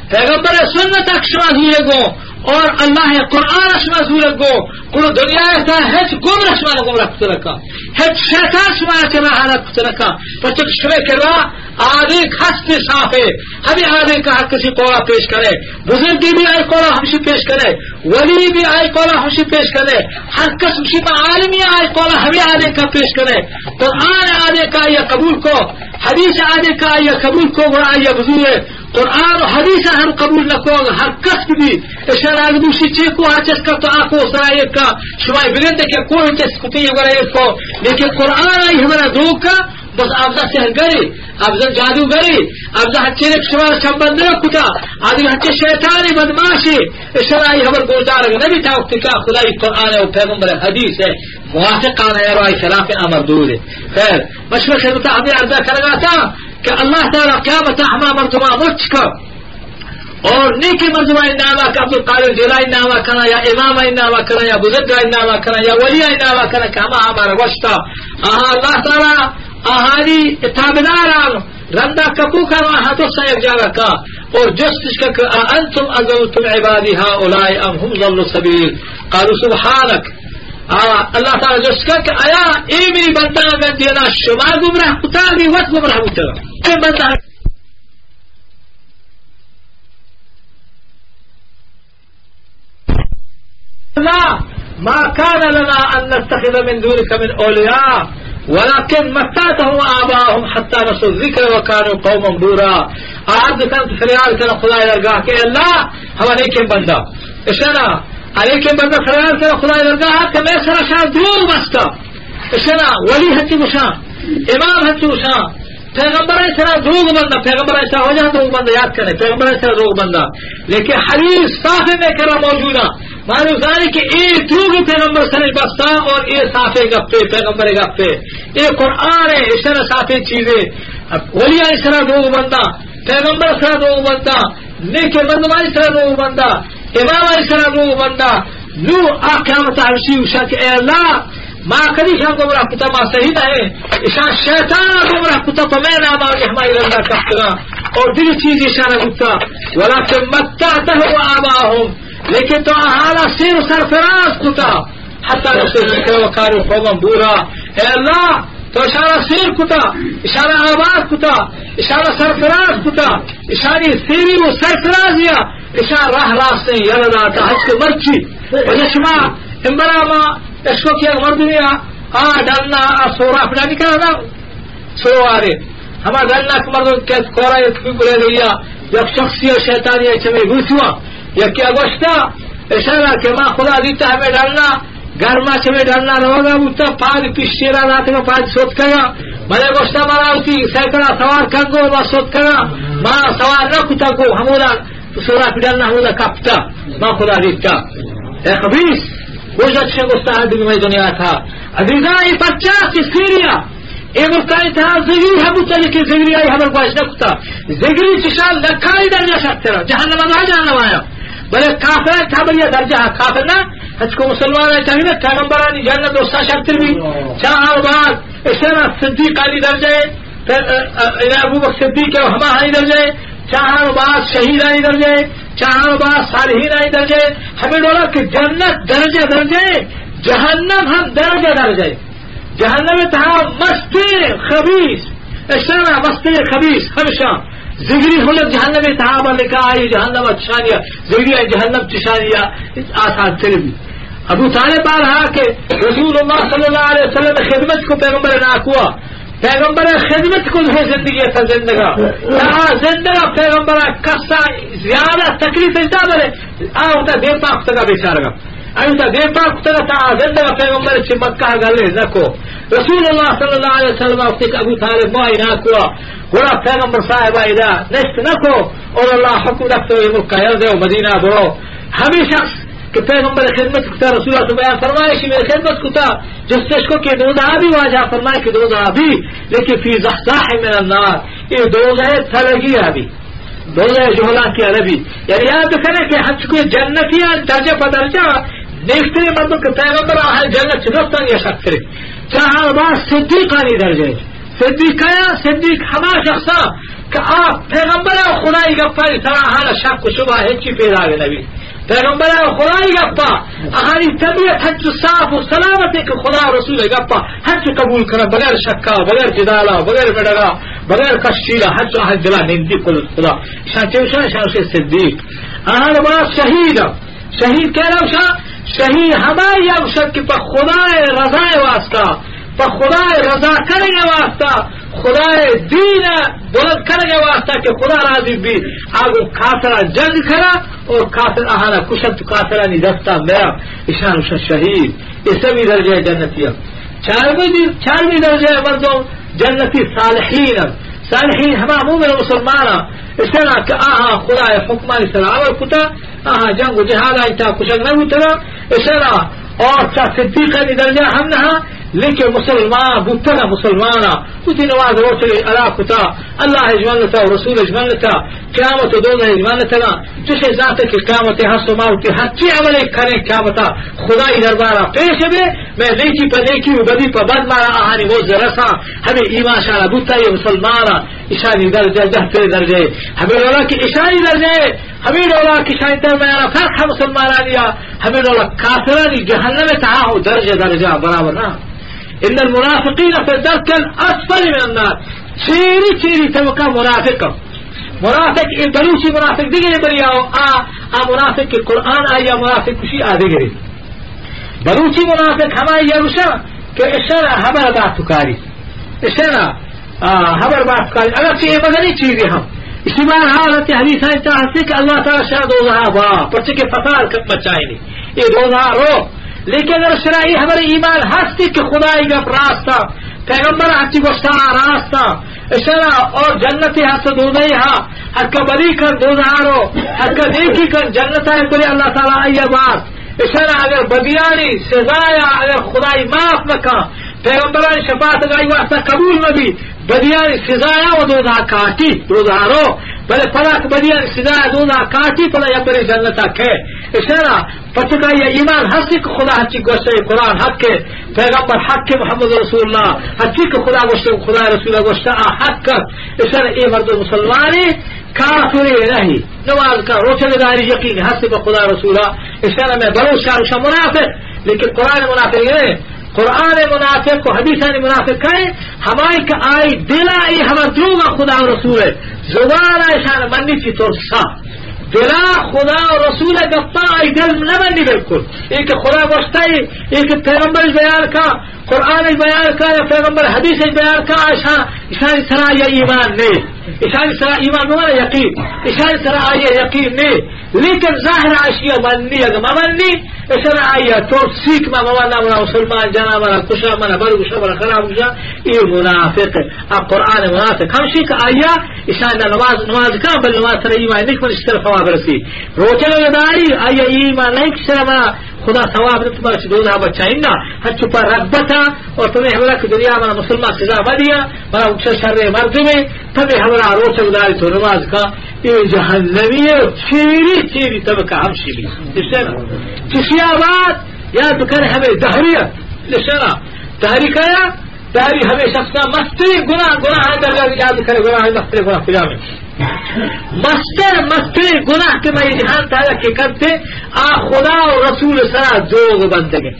پیغمبر سنت اکشما ہوئے گو اور اللہ قرآن اشما سورت گو کلو دنیا ایسا ہیچ گمرہ شما گمرہ کتا رکھا ہیچ شیطان شما چما حالت کتا رکھا پچھک شما کروا آدھے خست صاف ہے ہمیں آدھے کا حق کسی قولہ پیش کرے بزرگی بھی آئی قولہ ہمشی پیش کرے ولی بھی آئی قولہ ہمشی پیش کرے ہر کس مشیبہ عالمی آئی قولہ ہمیں آدھے کا پیش کرے قرآن آدھے کا یا قبول کو حدیث آدھے کا یا قبول کو گوڑا یا بزور ہے قرآن و حدیث ہم قبول نہ کو ہر کس بھی اشارہ دوسری چیز کو آچس کا تو آنکھوں سرائے کا شمائی بلند کہ کوئی چیز کتی وغیرہ اس کو لیکن قرآن آئی ہمارا دروگ کا بس افضل سحر گری افضل جادو گری افضل ہچے شمار شمبند کتا آدھی ہچے شیطانی بدماشی اشارہ آئی ہمار گوشدار نبی تھا وقت کا خدای قرآن ہے و پیغمبر حدیث ہے موافقان ہے رائی خلاف امر دور ہے خیر مشورہ خدمتہ ہمیں عرضہ کرگا تھا کہ اللہ تعالیٰ قیامت ہما مرتبہ مچ کر اور نیکی مرتبہ انعامہ کا عبدالقادر جیلانی انعامہ کرنا یا امام انعامہ کرنا یا بزرگ انعامہ کرنا یا ولی انعامہ کرنا کہ ہمارا وشتا اللہ تعالیٰ آہانی اتابداران رندہ کپو کا وہاں تو سیب جاگا کا اور جستش کا انتم ازلتم عبادی ہاؤلائی ام ہم ظل سبیل قالوا سبحانک اللہ تعالیٰ جس کا کہ آیا اے میری بندہ میں دینا شما گمراہ کتا بھی وقت گمراہ ہوتا ہے بندہ الله ما كان لنا أن نتخذ من دونك من أولياء ولكن متعتهم آباءهم حتى نسوا الذكر وكانوا قوما بورا. آج كانت فریاد کرنا خدا درگاہ کہ اللہ ہم علیکم بندہ اشنا علیکم بندہ فریاد کرنا خدا درگاہ کہ میں سر شان دور بستا اشنا ولی ہچی مشان امام ہچی مشان پیغمبر ایسا دروغ بندہ پیغمبر ایسا ہو جاتا دروغ بندہ یاد کریں پیغمبر ایسا دروغ بندہ لیکن حدیث صافے میں کرا موجودہ معلوم ذلك کہ یہ دروغ پیغمبر سنے بستا اور یہ صافے گپے پیغمبر گپے یہ قرآن ہے اس طرح صافے چیزیں ولی ایسا دروغ بندہ پیغمبر ایسا دروغ بندہ نیک بندہ ایسا دروغ بندہ امام ایسا دروغ بندہ نو آقیامت عرشی وشا کہ اے اللہ ما کدی شان گمراہ کتا ما صحیح ہے اشان شیطان گمراہ کتا تو میں نام آگے ہماری رندہ کفتگا اور دل چیز اشانہ کتا ولیکن متعتہ و آباہم لیکن تو احالا سیر سرفراز کتا حتی نسل ذکر وکارو قوما بورا اے اللہ تو اشارہ سیر کتا اشارہ آباد کتا اشارہ سرفراز کتا اشاری سیری و سرفرازیا اشار راہ راستے یلداتا حج کے مرچی وجشما امبراما اس کو کیا مردمیا ڈالنا سورا اپنا نہیں کرا سوارے ہمارا ڈالنا مردوں کے کورا بولے گیا جب شخصی اور شیطانی ایسے میں گھس ہوا یا کیا گوشتا ایسا نہ کہ ماں خدا دیتا ہمیں ڈالنا گرما سے میں ڈالنا رہو گا بتا پانچ پیشیرا رات میں پانچ سوت کرا مجھے گوشتا مارا ہوتی سینکڑا سوار کر گو ماں سوت کرا ماں سوار نہ کتا کو ہمارا سورا پہ ڈالنا ہمارا کپتا ماں خدا دیتا اے خبیث وہ اچھے مستحد میں دنیا تھا عزیزہ یہ 50 کی سیریا یہ ملکائی تھا زگری ہے بچے کہ زگری آئی ہمارے پاس نکتا زگری چشال لکھائی درجہ سکتے رہا جہنم آنا جہنم آیا بلے کافر تھا بلے درجہ کافر نہ حج کو مسلمان ہے چاہیے نا پیغمبرانی جنت دوستا شکتر بھی چاہاں بعد اس طرح صدیق علی درجہ ابو بکر صدیق ہے ہما ہائی درجہ چاہاں بعد شہید آئی درجہ چاہاں بعد صالحین آئی درجہ ہمیں ڈولا کہ جنت درجہ درجہ جہنم ہم درجہ درجہ جہنم تھا مستی خبیث اس طرح مستی خبیث ہمیشہ زگری حلت جہنم تھا لکھا آئی جہنم اچھانیہ زگری آئی جہنم چشانیہ آسان سے بھی ابو طالب آ رہا کہ رسول اللہ صلی اللہ علیہ وسلم خدمت کو پیغمبر ناکوا پیغمبر خدمت کو ہے زندگی تھا زندگا زندگا پیغمبر کسا زیادہ تکلیف اجدا بلے آتا دیر پاک تگا بیچار گا آتا دیر پاک تگا تا زندگا پیغمبر چی مکہ گلے نکو رسول اللہ صلی اللہ علیہ وسلم وقتی کہ ابو طالب مائی ناکوا گوڑا پیغمبر صاحب آئیدا نشت نکو اور اللہ حکم رکھتے ہوئے مکہ یل دے مدینہ برو ہمیں شخص کہ پیغمبر خدمت کتا رسول اللہ سے بیان فرمائے کہ میرے خدمت کتا جس کو کہ دوزہ بھی واجہ فرمائے کہ دوزہ بھی لیکن فی زحزاح من النار یہ دوزہ تلگی ابھی دوزہ جہلا کی عربی یعنی یاد کریں کہ ہم کوئی جنتیاں درجہ پر درجہ دیکھتے ہیں مطلب کہ پیغمبر آئے جنت چنفتاں یا شک کرے چاہاں بعد صدیقانی درجہ صدیق آیا صدیق ہما شخصا کہ آپ پیغمبر خدای گفا طرح حال شک و شبہ ہے چی پیدا گئے نبی پیغمبر خدای گپا اہانی طبیعت حج صاف و سلامت ہے کہ خدا رسول گپا حج قبول کرنا بغیر شکا بغیر جدالا بغیر مڈگا بغیر کشیلا حج حج دلا نندی کل خدا شان چوشا شان سے صدیق اہان بڑا شہید شہید کہہ رہا شاہ شہید ہماری اب کہ پا خدا رضا واسطہ پا خدا رضا کرنے کے واسطہ خدا دین بلند کرنے کے واسطہ کہ خدا راضی بھی آگو کافرہ جنگ کرا اور کافر آہانا کشت کافرہ نہیں دستا میرا اشان اشان شہید یہ سبھی درجہ جنتیہ چارویں درجہ مردوں جنتی صالحین ہما مومن مسلمانا اس طرح کہ آہا خدا حکمانی سلام کتا آہا جنگ و جہاد آئیتا کشک نہ ہوتا اس طرح اور چاہ صدیقہ درجہ ہم نہا لیکن مسلمان بوتنا مسلمانا کتی نواز رو چلے اللہ کتا اللہ اجمالتا و رسول اجمالتا قیامت و دوزہ اجمالتا جسے ذات کی قیامت حس و ماوتی حچی عمل کریں قیامتا خدای دربارہ پیش بے میں نیکی پا نیکی و بدی پا بد مارا آہانی موز رسا ہمیں ایمان شانا بوتا یہ مسلمانا اشانی درجہ جہتے درجے ہمیں رولا کی اشانی درجے ہمیں رولا کی اشانی درمیانا فرق ہے مسلمانانیا ہمیں رولا کافرانی جہنم تاہو درجہ درجہ برابر نا ان المنافقین فی الدرک الاسفل من النار چیری طبقہ منافق این بلوچی منافق دیگری بریاو منافق کے قرآن آیا منافق کشی آدھگری بلوچی منافق ہماری یروشا کہ اشارہ خبر بات کاری اشارہ خبر بات کاری اگر یہ مدنی چیزیں ہم اسی بار حالت حدیث چاہتے کہ اللہ تعالیٰ شاید پرچے کے فساد کب مچائیں گے یہ روزہ رو لیکن اگر شرعی ہمارے ایمان ہستی کہ خدائی گپ راستہ پیغمبر ہستی گوشتا راستہ اشارہ اور جنت ہست دوزہی ہاں حد کا بری کر دوزہ رو حد کا دیکھی کر جنت ہے بولے اللہ تعالیٰ آئیے بات اشارہ اگر بدیانی سزایا اگر خدائی معاف نہ کہا پیغمبران شفاعت گائی واسطہ قبول نہ بھی بدیانی سزایا و دوزہ کاٹی دوزہ رو بلے پلاک بدیانی سزایا دوزہ کاٹی پلا یا بری جنتا کھے اشارہ پتکا یہ ایمان حسی کہ خدا حچی گوشتے قرآن حق کے پیغمبر حق کے محمد رسول اللہ حچی کہ خدا گوشتے خدا رسول اللہ گوشتے حق کر اشارہ اے مرد مسلمانی کافری نہیں نماز کا روچہ داری یقین حسی کہ خدا رسول اللہ اشارہ میں بلو شارشہ منافق لیکن قرآن منافق نہیں قرآن منافق کو حدیثان منافق کہیں ہمائی کا آئی دلا ای ہمار دروگا خدا و رسول ہے زبان ایشان منی چی طور سا دلا خدا و رسول گفتا آئی دل نہ منی بالکل ایک خدا گوشتا ہے ایک پیغمبر بیان کا قرآن بیان کا یا پیغمبر حدیث بیان کا اشان سرا یا ایمان نہیں اشان سرا ایمان بمانا یقین اشان سرا آئی یقین نہیں لیکن ظاہر عشیہ منی اگر ممنی اشارہ آئیہ تو سیکھ ما موانا منا مسلمان جانا منا کشا منا برو کشا منا خراب کشا یہ منافق ہے اب قرآن منافق ہمشی کا آئیہ اشان نماز کا بل نماز سر ایمان نہیں پر اس طرف خواب رسی روچن وداری آئیہ ایمان نہیں کشا منا خدا ثواب نے تمہارا سے دوزہ بچائیں گا ہر چھپا رغبتا اور تمہیں ہمارا کہ دنیا منا مسلمان سزا بدیا منا اکشا شر مرد میں تمہیں ہمارا روچن وداری تو نماز کا یہ جہنمی ہے چیری طبقہ ہمشی بھی اس سے نا کسی آباد یاد کرے ہمیں دہریت لشنا دہری کیا دہری ہمیں شخصا مستری گناہ در یاد کرے گناہ مستری گناہ فجا میں مستری گناہ کے میں جہان تعالیٰ کے کرتے خدا و رسول سرا دوگ بندگے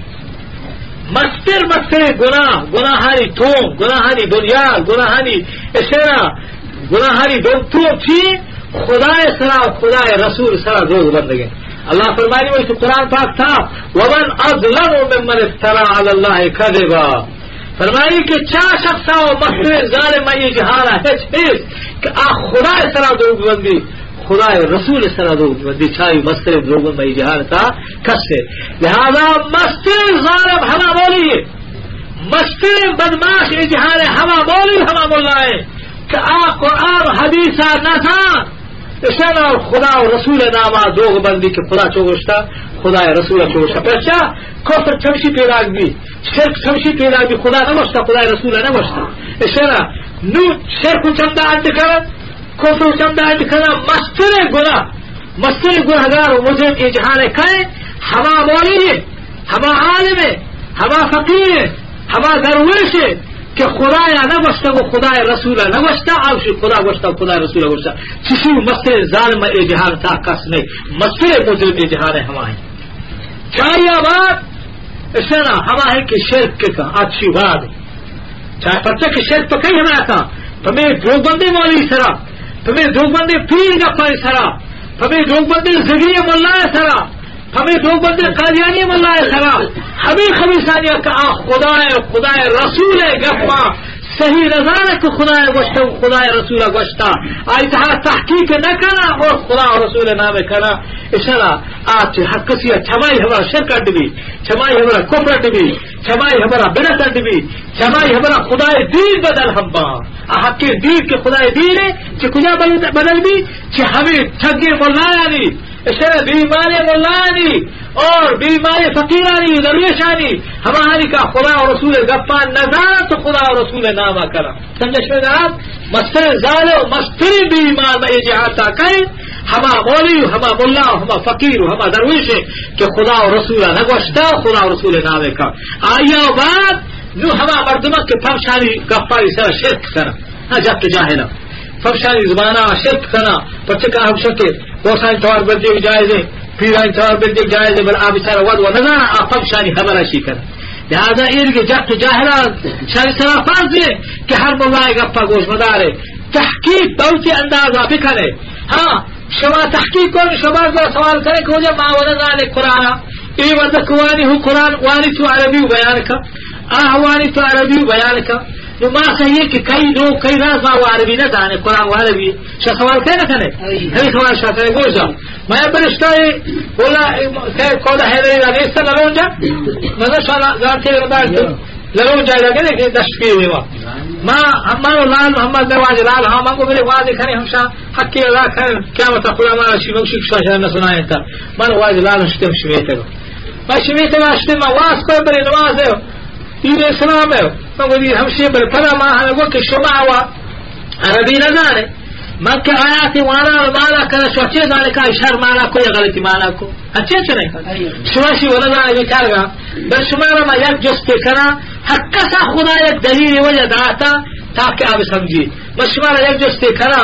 مستری گناہانی تھوم گناہانی دنیا گناہانی اشیرا گناہانی تو تھی خدا سرا خدا رسول سرا دوگ بندگے اللہ فرمائے وہ تو قرآن پاک تھا ومن اظلم ممن افترى على الله كذبا فرمائی کہ چار شخص و مستر ظالم یہ جہارا ہے کہ خدا سرا دوگ بندی خدا رسول سرا دوگ بندی چھائی مستر دوگ بندی جہار تھا کس سے لہذا مستر ظالم ہما بولیے مستر بدماش یہ جہار ہما بولی ہما بولائے کہ قرآن حدیثہ نہ تھا اشارہ اور خدا و رسول نامہ دوگ بندی کے خدا چوگشتا خدا رسول چوگشتا پرچا کفر چمشی پیدا بھی شرک چمشی پیدا بھی خدا نمشتا خدا رسول نمشتا اشارہ نو شرک چمدہ انت کرن کفر چمدہ انت کرن مستر گناہگار و مجرم یہ جہانے کہیں ہما مولی ہے ہما عالم ہے ہما فقیر ہے ہما درویش ہے کہ خدا یا نہ بچتا وہ خدا رسول نہ بچتا اب خدا بچتا خدا رسول بچتا کسی مسئلے ظالم اے جہان تھا کس نہیں مسئلے مجرم اے جہان ہمائیں چاہیے بات اس نا ہما ہے کہ شرک کے کا اچھی بات چاہے پتہ کہ شرک تو کہیں ہمارا تھا تمہیں دو بندے مولی سرا تمہیں دو بندے پیر کا پائی سرا تمہیں دو بندے زگی ملا سرا ہمیں دو بندے قادیانی ملا سرا ہمیں خبیثانیہ کا خدا رسول گفا صحیح نظارہ کہ خدا گوشتا خدا رسول گوشتا آئی تہا تحقیق نہ کرنا اور خدا رسول نام کرنا اشارہ آج حق کسی چھمائی ہمارا شرک اڈبی چھمائی ہمارا کفر اڈبی چھمائی ہمارا بدعت اڈبی چھمائی ہمارا خدا دین بدل ہمبا حق کے دین کے خدا دین ہے کہ کجا بدل بھی کہ ہمیں ٹھگے ملایانی اشارہ بیماری ملانی اور بیماری فقیرانی درویشانی ہماری کا خدا و رسول گپا نظارہ تو خدا و رسول نامہ کرا سمجھ میں آپ مستر ظالم مستری بیمار میں جہاتا کہیں ہما مولی ہما ملا ہما فقیر ہما درویش ہے کہ خدا و رسول نگوشتا خدا و رسول نامے کا آیا بعد نو ہما مردمہ کے پھمشانی گپا اسے شرک کرا جب جاہلا پھمشانی زبانہ شرک کرنا پچکا ہم شکے وسائل طور پر دیکھ جائزے پیران طور پر دیکھ جائزے بل آپ اشارہ ود و نظارہ آپ شانی خبر اشی کر لہذا ان کے جب جاہلا شانی سرا فرض ہے کہ ہر ملائے گپا گوش مدارے تحقیق دوتی اندازہ بکھنے ہاں شما تحقیق کن شما سوال کرے کہ مجھے ما ونزال قرآن اي ودك واني هو قرآن واني تو عربي وبيانك واني تو عربي وبيانك نو ما صحیح کہ کئی راز ما عربی نہ جانے قرآن عربی شا سوال کہنا کنے ہے سوال شا کرے گوشا میں برشتہ بولا کہ کودا ہے نہیں اس لگون جا مگر شالا ذات کے بعد لگون جائے لگے کہ دشپی ہوا ما ہمارا لال محمد نواز لال ہاں مانگو میرے واضح کرے ہمشا حق کی اللہ کر کیا مت خدا ہمارا شیخ شاہ نہ سنائے تھا من واضح لال ہشتم شمیتے ما شمیتے واسطے ما واس کو بری نماز ہے دین اسلام ہے مگر ہمشے بر فلا ما ہے وہ کہ شمع و عربی نہ جانے مکہ آیات وانا مالا کرے سوچے جانے کا اشار مانا کوئی غلطی مانا کو اچھے نہیں شواشی ولا جانے بیچار گا بل شمارا ما یک جس پہ کرا حق سا خدا یک دلیل وجہ داتا تاکہ آپ سمجھیے بس شمارا یک جس پہ کرا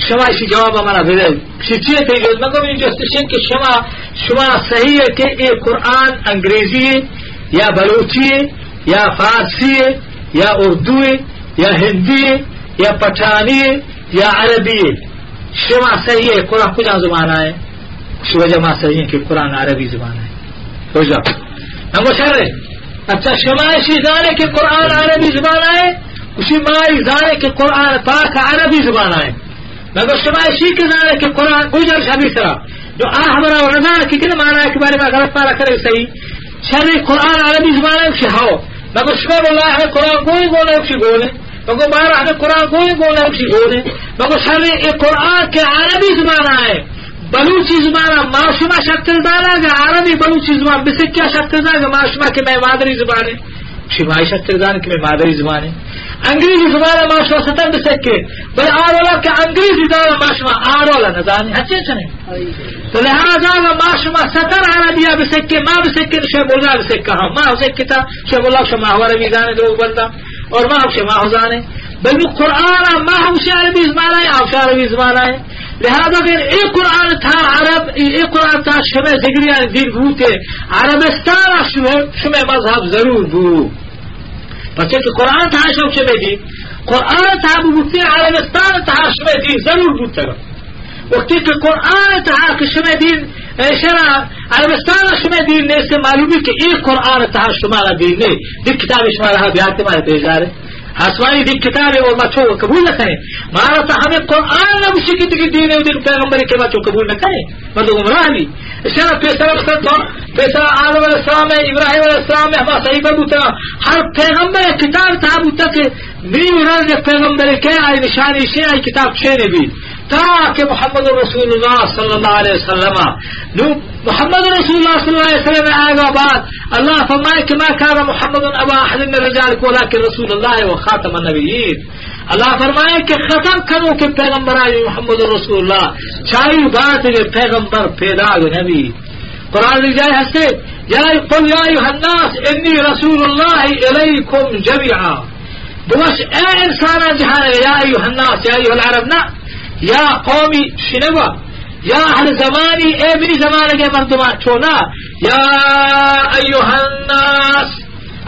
شماشی جواب ہمارا بھیجے شچیے تھے مگر یہ جس کہ شما صحیح ہے کہ یہ قرآن انگریزی یا بلوچی یا فارسی یا اردو یا ہندی یا پٹھانی یا عربی شما صحیح ہے قرآن کجا زبان ہے شو جمع صحیح ہے کہ قرآن عربی زبان ہے ہو جا ہم شر اچھا شما اسی جانے کہ قرآن عربی زبان ہے اسی مائی جانے کہ قرآن پاک عربی زبان ہے مگر شما اسی کے جانے کہ قرآن گجر شبی طرح جو ہمارا رضا کی کن مانا کے بارے میں غلط پارا کرے صحیح شر قرآن عربی زبان ہے اسی ہاؤ مگر شکر اللہ ہے قرآن کوئی گونے اسی گونے مگر بارہ ہمیں قرآن کوئی گونے اسی گونے مگر شر یہ قرآن کے عربی زبان ہے بلوچی زبان معاشمہ شکل دانا گا عربی بلوچی زبان بس کیا شکل دانا گا معاشمہ کے میں مادری زبان ہے شمائی شکل دانا کہ میں مادری زبان ہے انگریزی زبان معاشمہ ستر بسکے بل آرولا کہ انگریزی دانا معاشمہ آرولا نظام ہے اچھے چنے تو لہذا معاشمہ ستر عربیہ بسکے ما بسکے شیخ اللہ بسکے ہاں ما بسکے تھا شیخ اللہ شما عربی زانے دو بلدہ اور ما شما زانے بل قرآن ما ہم عربی زبان ہے آپ عربی زبان ہے لہذا اگر ایک قرآن تھا عرب ایک قرآن تھا شمع زگریان دین بھوتے عربستان شمع مذہب ضرور بھو بچے کہ قرآن تھا شمع دین قرآن تھا بھوتے عربستان تھا شمع دین ضرور بھوتے گا وقتی کہ قرآن تھا کہ شمع دین شرع عربستان شمع دین نے اس سے معلومی کہ ایک قرآن تھا شمارا دین نے دن کتاب شمارا بیاتے مارے پیجارے آسمانی دین کتاب اور بچوں کو قبول نہ کریں مارا تو ہمیں قرآن نہ اسی کی دین ہے دن پیغمبر کے بچوں قبول نہ کریں مطلب گمراہ بھی اس طرح پیسہ آدم علیہ السلام ہے ابراہیم علیہ السلام ہے ہمارا صحیح ببوتا ہر پیغمبر کتاب تھا بوتا کہ نیم رنگ پیغمبر کے آئی نشانی سے آئی کتاب چھینے بھی تاکہ محمد رسول اللہ صلی اللہ علیہ وسلم محمد رسول اللہ صلی اللہ علیہ وسلم آئے گا بعد اللہ فرمائے کہ ما کان محمد ابا احد من رجالکم ولکن رسول اللہ و خاتم النبیین اللہ فرمائے کہ ختم کرو کہ پیغمبر آئی محمد رسول اللہ چاہیے بات ہے پیغمبر پیدا نبی قرآن جائے ہستے قل یا ایھا الناس انی رسول اللہ الیکم جمیعا بس اے انسان جہاں یا ایھا الناس یا ایھا العرب نا یا قومی شنوا یا اہل زمانی اے میری زمانے کے مردمان چھونا یا ایھا الناس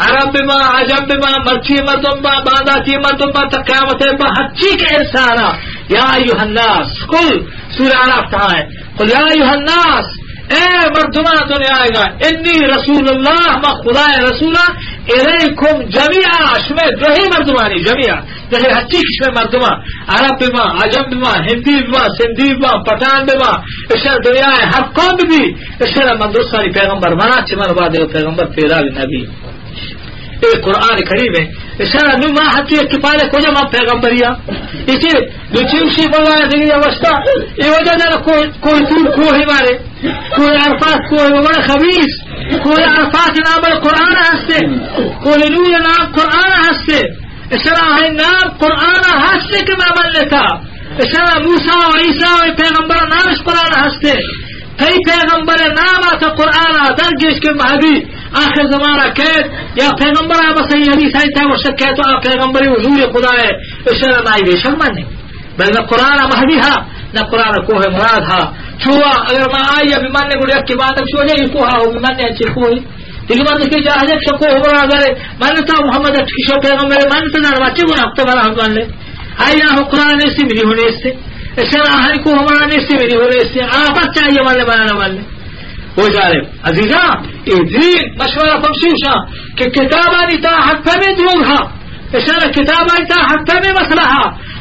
عرب بما عجب بما مرچی مردم با بانداتی مردم با تقیامت با حچی کے انسانا یا ایھا الناس قل سورہ عراف تھا ہے قل یا ایھا الناس اے مردمان دنیا آئے گا انی رسول اللہ ما خدا رسولہ الیکم جمیعا شمع دوہی مردمانی جمیعا جیسے ہچی شمع مردمان عرب بما عجم بما ہندی بما سندھی بما پٹھان بما اشار دنیا ہے ہر قوم بھی اشار مندرسانی پیغمبر منا چمن بعد پیغمبر پیدا بھی نبی ایک قرآن کریم ہے اشارہ نو ما حتی اکتفالے کو جمع پیغمبریا اسی دوچیوشی بلوایا دیگی وستا یہ وجہ جانا کوئی طول کوہی مارے کوئی عرفات کوئی بڑا خبیص کوئی عرفات نام بڑا قرآن ہستے کوئی نور نام قرآن ہستے اشارہ ہے نام قرآن ہستے کے معمل لیتا اشارہ موسیٰ و عیسیٰ و پیغمبر نامش قرآن ہستے کئی پیغمبر نام آتا قرآن درگیش کے مہدی آخر زمانہ قید یا پیغمبر بس یہ حدیث آئی تھا وہ شک ہے تو آپ پیغمبر حضور خدا ہے اشارہ نائی بے شک ماننے بل نہ قرآن مہدی ہا نہ قرآن کوہ مراد ہا چھوا اگر میں آئی ابھی ماننے کو ریک کی بات اب چھوا جائے کوہا ہو ماننے اچھے کوئی دیکھ ماننے کی جاہد ایک شکو ہو مراد ہے مانتا محمد اٹھیشو پیغمبر مانتا نہ بچے کو نفتا بنا ہم مان لے آئی نہ قرآن ایسی میری ہونے اس سے اشارہ آہن کو ہمارا نیستی میری ہونے اس سے آپ چاہیے ماننے بنانا مان لے وہ جانب عزیزاں دین مشورہ فمشیوشا کہ کتابانی تا حق میں دروگھا اشارہ کتابانی تا حق میں مسئلہ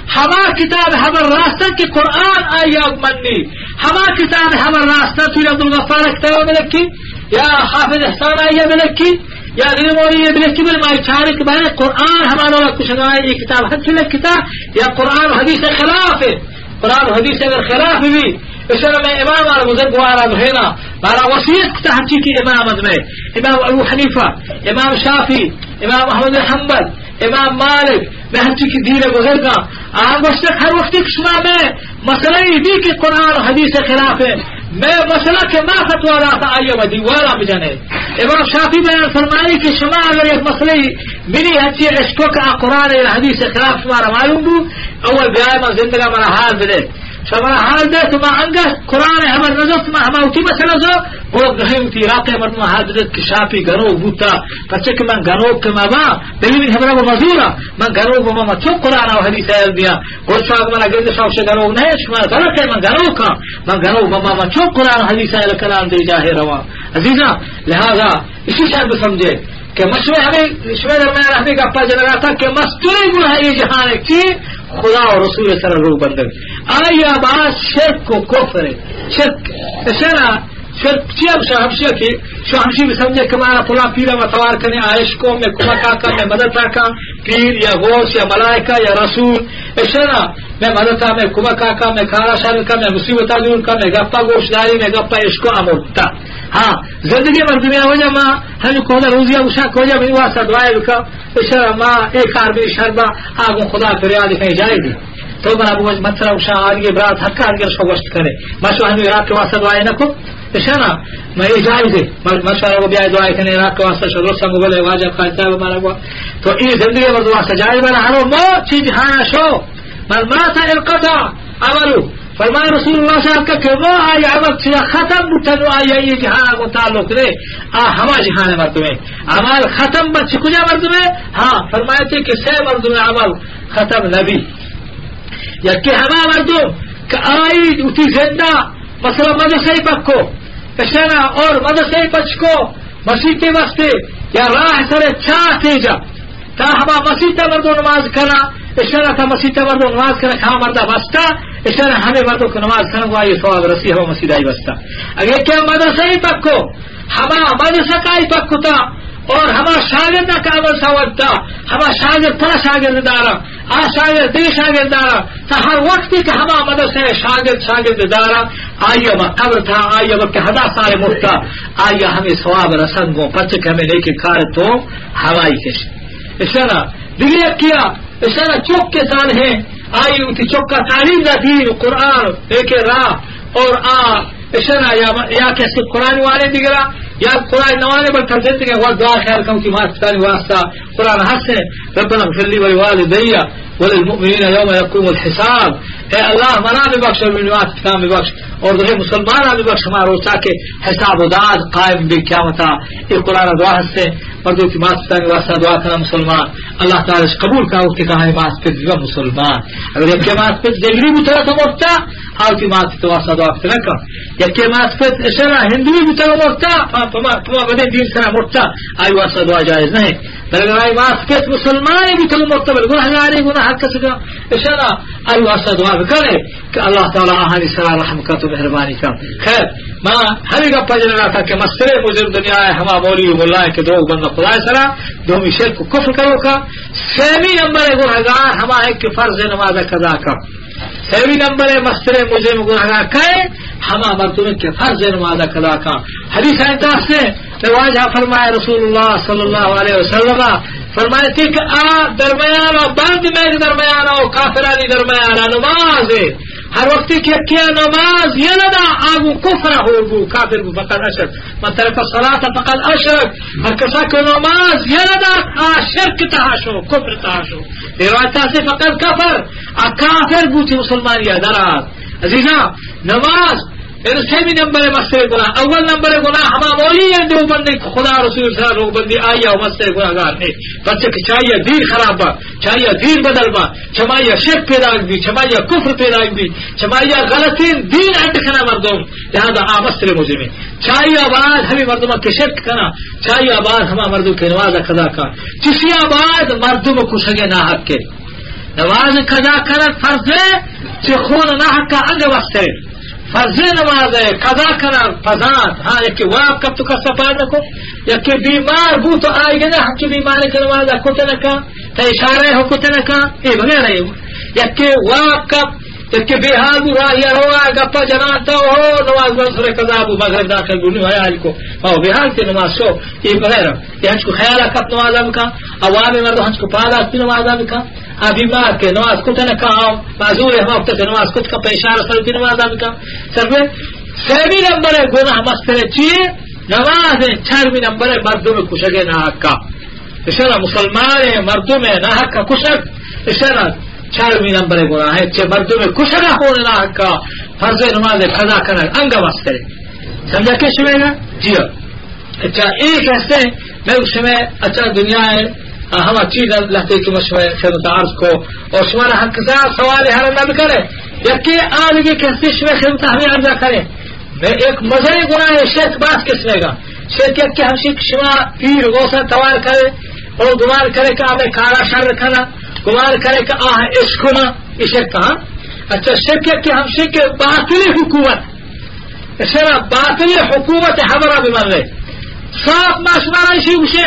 ہما کتاب ہمر راستہ کی قرآن آیا منی ہما کتاب ہمر راستہ تو عبدالغفار کتاب میں لکھی یا حافظ احسان آیا میں لکھی یا دلموری یہ بلکہ بل مائی چارے کے بارے قرآن ہمارا کچھ نگاہ یہ کتاب حق سے لکھتا یا قرآن و حدیث خلاف ہے قرآن و حدیث اگر خلاف بھی اس میں امام اور بزرگوارا بہنا مارا وسیعت تحقیق کی امامت میں امام ابو حنیفہ امام شافعی امام احمد حنبل امام مالک میں ہنچی کی دین بزرگاں آپ وقت ہر وقت شما میں مسئلہ بھی کہ قرآن و حدیث خلاف ہے میں مسئلہ کے ما فتوا رہا تھا آئیے ودی والا بجانے امام شافعی بیان فرمائی کہ شما اگر ایک مسئلہ منی ہنچی عشقوں کا قرآن و حدیث خلاف شمارا معلوم دو اول بیائے میں زندگاہ مرا حال دے شما حال دے تو ما انگا قرآن ہمار نظر ما ہما اتی مسئلہ جو وہ گھہیں اتی راقع مردم حال دے کہ شافی گنوگ بوتا پچھے کہ من گنوگ کے ما با بلیوین ہمارا وہ مزورا من گنوگ و ما چون قرآن و حدیث ہے دیا گوش شاک منا گرد شاوش گنوگ نہیں شما غلط ہے من گنوگ کا من گنوگ و ما چون قرآن و حدیث ہے لکلام دے جاہے روا عزیزاں لہذا اسی شاید بسمجھے کہ مشورے ہمیں درمیان ہمیں گپا جل رہا تھا کہ مستوری گناہ یہ جہان ایک چیز خدا اور رسول صلی اللہ علیہ وسلم آیا بات شرک کو کفر ہے شرک اشارہ شرک چیب شہمشی کی شہمشی بھی سمجھے کہ ہمارا پلا پیرا متوار کرنے عائشکوں میں کمک آکا میں مدد آکا پیر یا غوث یا ملائکہ یا رسول اشارہ میں مدد آکا میں کمک آکا میں کارا شارک کا میں مصیبت دور کا میں گپا گوشداری میں گپا عشقو امرتا ہاں زندگی مردمی وجہ ماں ہم کو روزیہ اشاک وجہ بھی واسطہ دعائے بکا اشارہ ماں ایک عربی شربہ آگوں خدا فریاد کہیں جائے گی تو بنا بوجھ مطلع اشاہ آگے برات حق آگے رشو گوشت کرے ماشو ہمیں رات کے واسطہ دعائے نہ کو اشارہ میں یہ جائز ہے مشورہ کو بیائے دعائے کرنے رات کے واسطہ شروع سنگو بلے واجب خالتا ہے ہمارا گوا تو یہ زندگی مرد واسطہ جائز بنا ہرو موت چیز ہانا شو من ماتا القطع عملو فرمائے رسول اللہ صاحب کا کہ وہ آئی عمل چیزا ختم بتنو آئی یہ جہاں کو تعلق دے ہما جہاں مردمیں عمل ختم بچ کجا مردمیں ہاں فرمائے تھے کہ سے مردمیں عمل ختم نبی یا کہ ہما مردم کہ آئی اتی زندہ مثلا مدرسے پکو کشنا اور مدرسے پچ کو مسیح واسطے یا راہ سر چاہ تیجا تا ہما مسیح مردوں نماز کرنا اشارہ تھا مسیح مردوں نماز کرنا کھا مردہ واسطہ اشارہ ہمیں مردوں کو نماز کرنا کو آئی ثواب رسی ہوا مسیح آئی واسطہ اگر کیا مدرسہ ہی پکو ہما مدرسہ کا ہی پکو تھا اور ہما شاگرد کا عمل سواد تھا ہما شاگرد تھا شاگرد دارا شاگرد دے شاگرد دارا تا ہر وقت کہ ہما مدرسہ شاگرد دارا آئیے با قبر تھا آئیے با کہ ہدا سارے مفتا آئیے ہمیں ثواب رسنگوں پچک ہمیں لے کے کار تو ہوائی کش اشارہ دیگر کیا اشارہ چوک کے سال ہیں آئی اتی چوک کا تعلیم دا دین قرآن لے کے راہ اور اشارہ یا کیسے قرآن والے دیگرہ یا قرآن نوانے بل کر دیتے کہ وہ دعا خیر کم کی ماستانی واسطہ قرآن حسن ربنا اغفر لي ولوالدي وللمؤمنين يوم يقوم الحساب اے اللہ منا بھی بخش اور منوات کام بھی بخش اور دوسرے مسلمان بھی بخش ہمارا روچا کے حساب و داد قائم بھی قیامتا یہ قرآن دعا سے مردوں کی ماستانی واسطہ دعا کرنا مسلمان اللہ تعالی قبول کا اس کی کہا ماس پہ بھی مسلمان اگر ایک کے ماس پہ جگری بھی طرح تو مرتا آؤ کی ماس تو واسطہ دعا کرنا کم ایک کے ماس پہ اشارہ ہندوی بھی طرح مرتا تمہا بدے دین سنا مرتا آئی واسطہ دعا جائز نہیں بلکہ آئی ماس پہ مسلمان بھی طرح مرتا بل گناہ گاری گناہ حق کسکا اشارہ آئی واسطہ دعا کرے کہ اللہ تعالی آہانی سرا رحم کا تو مہربانی کا خیر میں ہر ایک پجن رہا تھا کہ مسئلے مجرم دنیا ہے ہما مولی و ملائے کے دو بندہ خدا سرا دومی شرک کو کفر کرو کا سیمی نمبر گنہگار ہما ہے کہ فرض نماز قضا کا سیمی نمبر مسئلے مجرم گنہگار کہے ہما مردم کے فرض نماز قضا کا حدیث انتاس سے رواجہ فرمائے رسول اللہ صلی اللہ علیہ وسلم فرمائے تھے کہ درمیانہ بند میں درمیانہ و کافرانی درمیانہ نماز ہے ہر وقت کیا نماز یہ لدا آگو کفر ہوگو کافر فقط اشرک من طرف صلاة فقط اشرک ہر کسا کہ نماز یہ لدا شرک تحاشو کفر تحاشو روایتہ سے فقط کفر کافر بوتی مسلمانی دراز عزیزہ نماز ان سیمی نمبر مسئلے گناہ اول نمبر گناہ ہما مولی ہے جو بندے خدا رسول صلی اللہ علیہ وسلم بندی آیا و مسئلے گناہگار نے بچے کہ چاہیے دین خراب با چاہیے دین بدل با چمائیہ شرک پیدا بھی چمائیہ کفر پیدا بھی چمائیہ غلطین دین انتخنا مردم لہذا مسئلے مجھے میں چاہیے آباد ہمیں مردمہ کے شرک کنا چاہیے آباد ہما مردم کے نواز قضا کا کسی آباد مردم کو سگے نہ حق کے نواز قضا کرنا فرض ہے کہ خون نہ حق کا انگ واسطے فرض نماز ہے قضا کرنا فضات ہاں یک واپ کب تو کا سفار نکو یک بیمار بو تو آئے گا نا ہم کی بیماری کا نماز کت نکا تا اشارہ ہو کت نکا اے بغیر ہے یک واپ کب یک بحال بو راہی روا گپا جناتا ہو نماز بنصر قضا بو مغرب داخل بو نو حیال کو او بحال تی نماز شو یہ بغیر یہ ہنچ کو خیالہ کب نماز بکا عوامی مردو ہنچ کو پادا تی نماز بکا بیمار کے نماز کت نکا معذور ہے وقت سے نماز کت کا پیشار سلطی نماز کا سر سیمی نمبر ہے گناہ مستر چیئے نماز ہے چھرویں نمبر ہے مردوں میں کشک ناحق کا اشارہ مسلمان ہے مردوں میں ناحق کا کشک اشارہ چھرویں نمبر ہے گناہ ہے چھ مردوں میں کشک ہونے ناحق کا فرض نماز قضا کرنا انگا مستر ہے سمجھا کیا شمیں گا جی اچھا ایک ایسے میں اس میں اچھا دنیا ہے ہم چیز لہتے کی مشورے خدمت عرض کو اور شمارا حق کا سوال حل نہ کرے یکی آدمی کہتے شمار خدمت ہمیں عرضہ کرے میں ایک مزری گناہ ہے شرک باس کس لے گا شرک کہ ہم شما پیر غوثہ توار کرے اور گمان کرے کہ آمیں کارا شر رکھنا گمان کرے کہ آہ عشقنا یہ شرک کہاں اچھا شرک کہ ہم شرک باطلی حکومت اشارہ باطلی حکومت ہمارا بمان رہے صاف ماشمارا اسی گوشے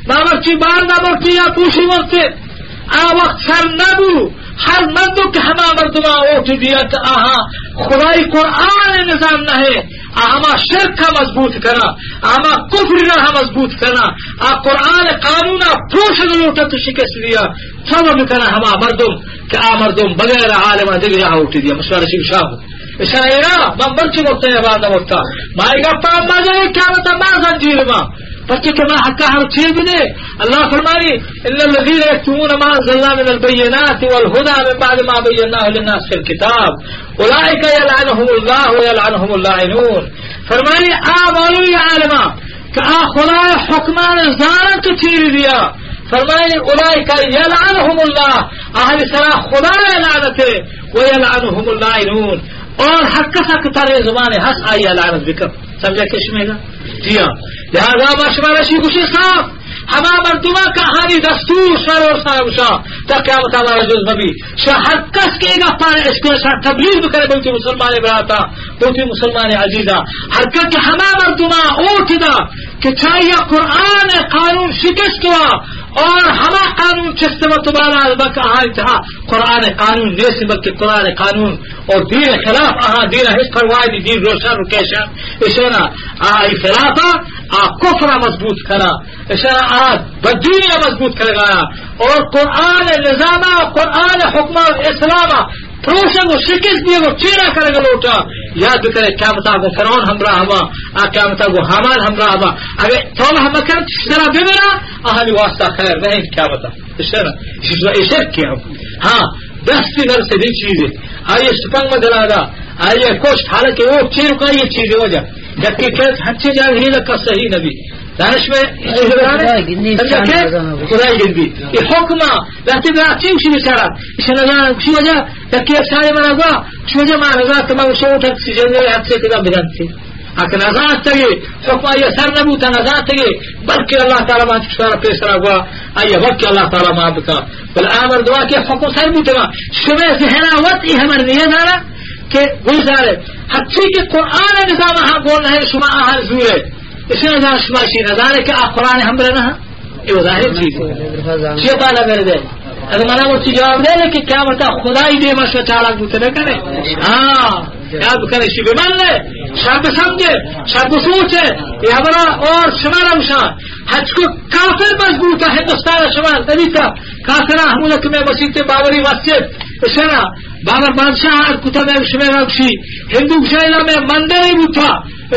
باورچی بار نہ برتی یا پوچھی مرتے آ وقت سر نبو ہر مردوں کے ہما مردمہ اوٹ دیا کہ آہا خدای قرآن نظام نہ ہے ہما شرک کا مضبوط کرنا ہما کفر نہ مضبوط کرنا قرآن قانون پروش لوٹا تو شکست دیا سب کرنا ہما مردم کہ مردم بغیر عالمہ دل یہاں اوٹ دیا مشورہ شیخ شاہ اشارہ من برچی مرتے ہیں بعد مرتا مائے گا پام ماجے کیا بتا ما زنجیر ما بچے کے ماں حقا ہر چیز بھی دے اللہ فرمانی ان الذين يكتمون ما انزلنا من البينات والهدى من بعد ما بيناه للناس في الكتاب اولئك يلعنهم الله ويلعنهم اللاعنون فرمانی مولوی عالمہ کہ خدا حکمان زارن تو چیر دیا فرمانی اولئک يلعنهم الله اہل صلاح خدا لعنت ويلعنهم اللاعنون اور حق حق تارے زبان ہس آئی لعنت بکر سمجھا کشمے گا جی ہاں لہذا مشورہ شی گوشی صاف ہما مردمہ کہانی دستور سر اور صاحب شاہ تا قیامت ہمارا جز مبی شاہ ہر کس کے گا پانے اس کو شاہ تبلیغ بکرے بلکہ مسلمان براتا بلکہ مسلمان عزیزہ ہر کس کے ہما مردمہ اوٹ دا کہ چاہیے قرآن قانون شکست ہوا اور ہما قانون چست و تبالا البک آئی تھا قرآن قانون نیسی بلکہ قرآن قانون اور دین خلاف دین حس پروائی دین روشن رکیشن اشارہ آئی خلافہ کفر مضبوط کرا اشارہ بدینیہ مضبوط کر گایا اور قرآن نظامہ قرآن حکمہ اسلامہ پروشن کو شکست دیے وہ چیرہ کرے گا لوٹا یاد کرے کیا بتا کو فرعون ہمراہ ہوا کیا بتا کو حامان ہمراہ ہوا اگر توبہ ہم کر ذرا بمیرا اہلی واسطہ خیر نہیں کیا بتا اشارہ کیا ہاں دستی نر سے بھی چیزیں آئیے سپنگ میں دلا دا آئیے کوشت حالانکہ وہ چیر کا یہ چیز وجہ جبکہ کہ ہچے جا ہی لگا صحیح نبی دانش میں خدای گندی یہ حکمہ لہتی برا چیم شی بچارا اس نظام شی وجہ جبکہ ایک سارے منا گوا شی وجہ ماں نظام تمام شوٹ حق سی جنگل حق سے کدا بدن تھی اگر نظام تگے حکمہ یہ سر نبوتا نظام تگے بلکہ اللہ تعالیٰ ماں چکشارا پیسرا گوا آئیے وقت اللہ تعالیٰ ماں بکا بل آمر دعا کہ حکم سر بوتا شبہ ذہنہ وقت یہ ہمار نہیں دارا کہ گزارے حقی کہ قرآن نظام ہاں گولنا ہے شما آہاں زور ہے اس نے نظام شما شی نظارے کہ قرآن ہم برنا یہ ظاہر چیز ہے شیطان لگر دے اگر منا وہ جواب دے لے کہ کیا بتا خدای دے مشو چالاک بوتے نہ کرے یاد کرے شی بمان لے شب سمجھے شب سوچے یہ ہمارا اور شمارا مشان حج کو کافر مضبوط ہے ہندوستان شمال نبی کا کافرہ ملک میں مسجد باوری مسجد اشارہ بابر بادشاہ کتب شمیرشی ہندو شہرہ میں مندر ہی بوتا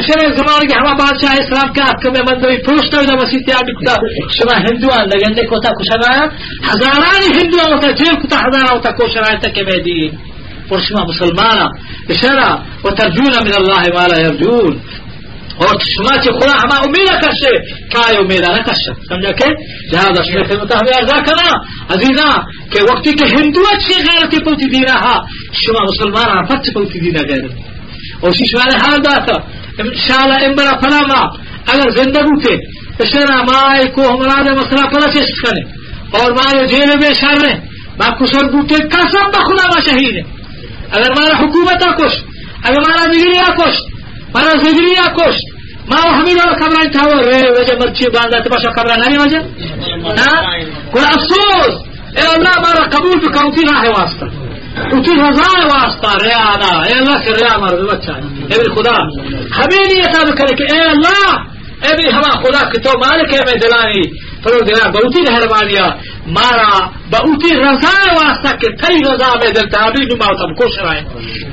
اشارہ زمان کے ہما بادشاہ اسلام کے حق میں مندر پروشتا ہوتا مسجد تیار بکتا شما ہندوان لگندے کوتا کشن آیا ہزارانی ہندوان ہوتا جیل کتا ہزارہ ہوتا کوشن آیا تک میں دی اور شما مسلمانا اشارہ وترجون من اللہ ما لا یرجون اور شما چه خدا ہما امید کرشے کیا امید نہ کرشے سمجھا کہ لہذا شما خدمت ہمیں ارزا کرنا عزیزاں کہ وقتی کہ ہندو اچھی غیرتی پوتی دینا ہا شما مسلمان پچ پوتی دینا غیرت اور شما نے حال داتا انشاءاللہ امبرا فلاما اگر زندہ بوتے اشارہ مائی کو ہمارا دے مسئلہ پلا چیز کرنے اور مارے جیل میں شر رہے باپ کو سر بوتے قسم بخدا ما شہید ہے اگر مارا حکومت کش اگر مارا بجلی کش مارا زجری کش ما حمید اور خبر تھا وہ رے وجہ مرچی باندھا تو باشا خبر نہیں وجہ کوئی افسوس اے اللہ ہمارا قبول بھی کمتی نہ ہے واسطہ اسی رضا واسطہ ریا نہ اے اللہ سے ریا ہمارا بچہ اے میرے خدا ہمیں نہیں ایسا کرے کہ اے اللہ اے بھی ہما خدا کہ تو مالک ہے میں دلانی فرو دلا بہتی مہربانیاں مارا بہتی رضا واسطہ کہ تھئی رضا میں دل تحابی بھی موت ہم کوش رہے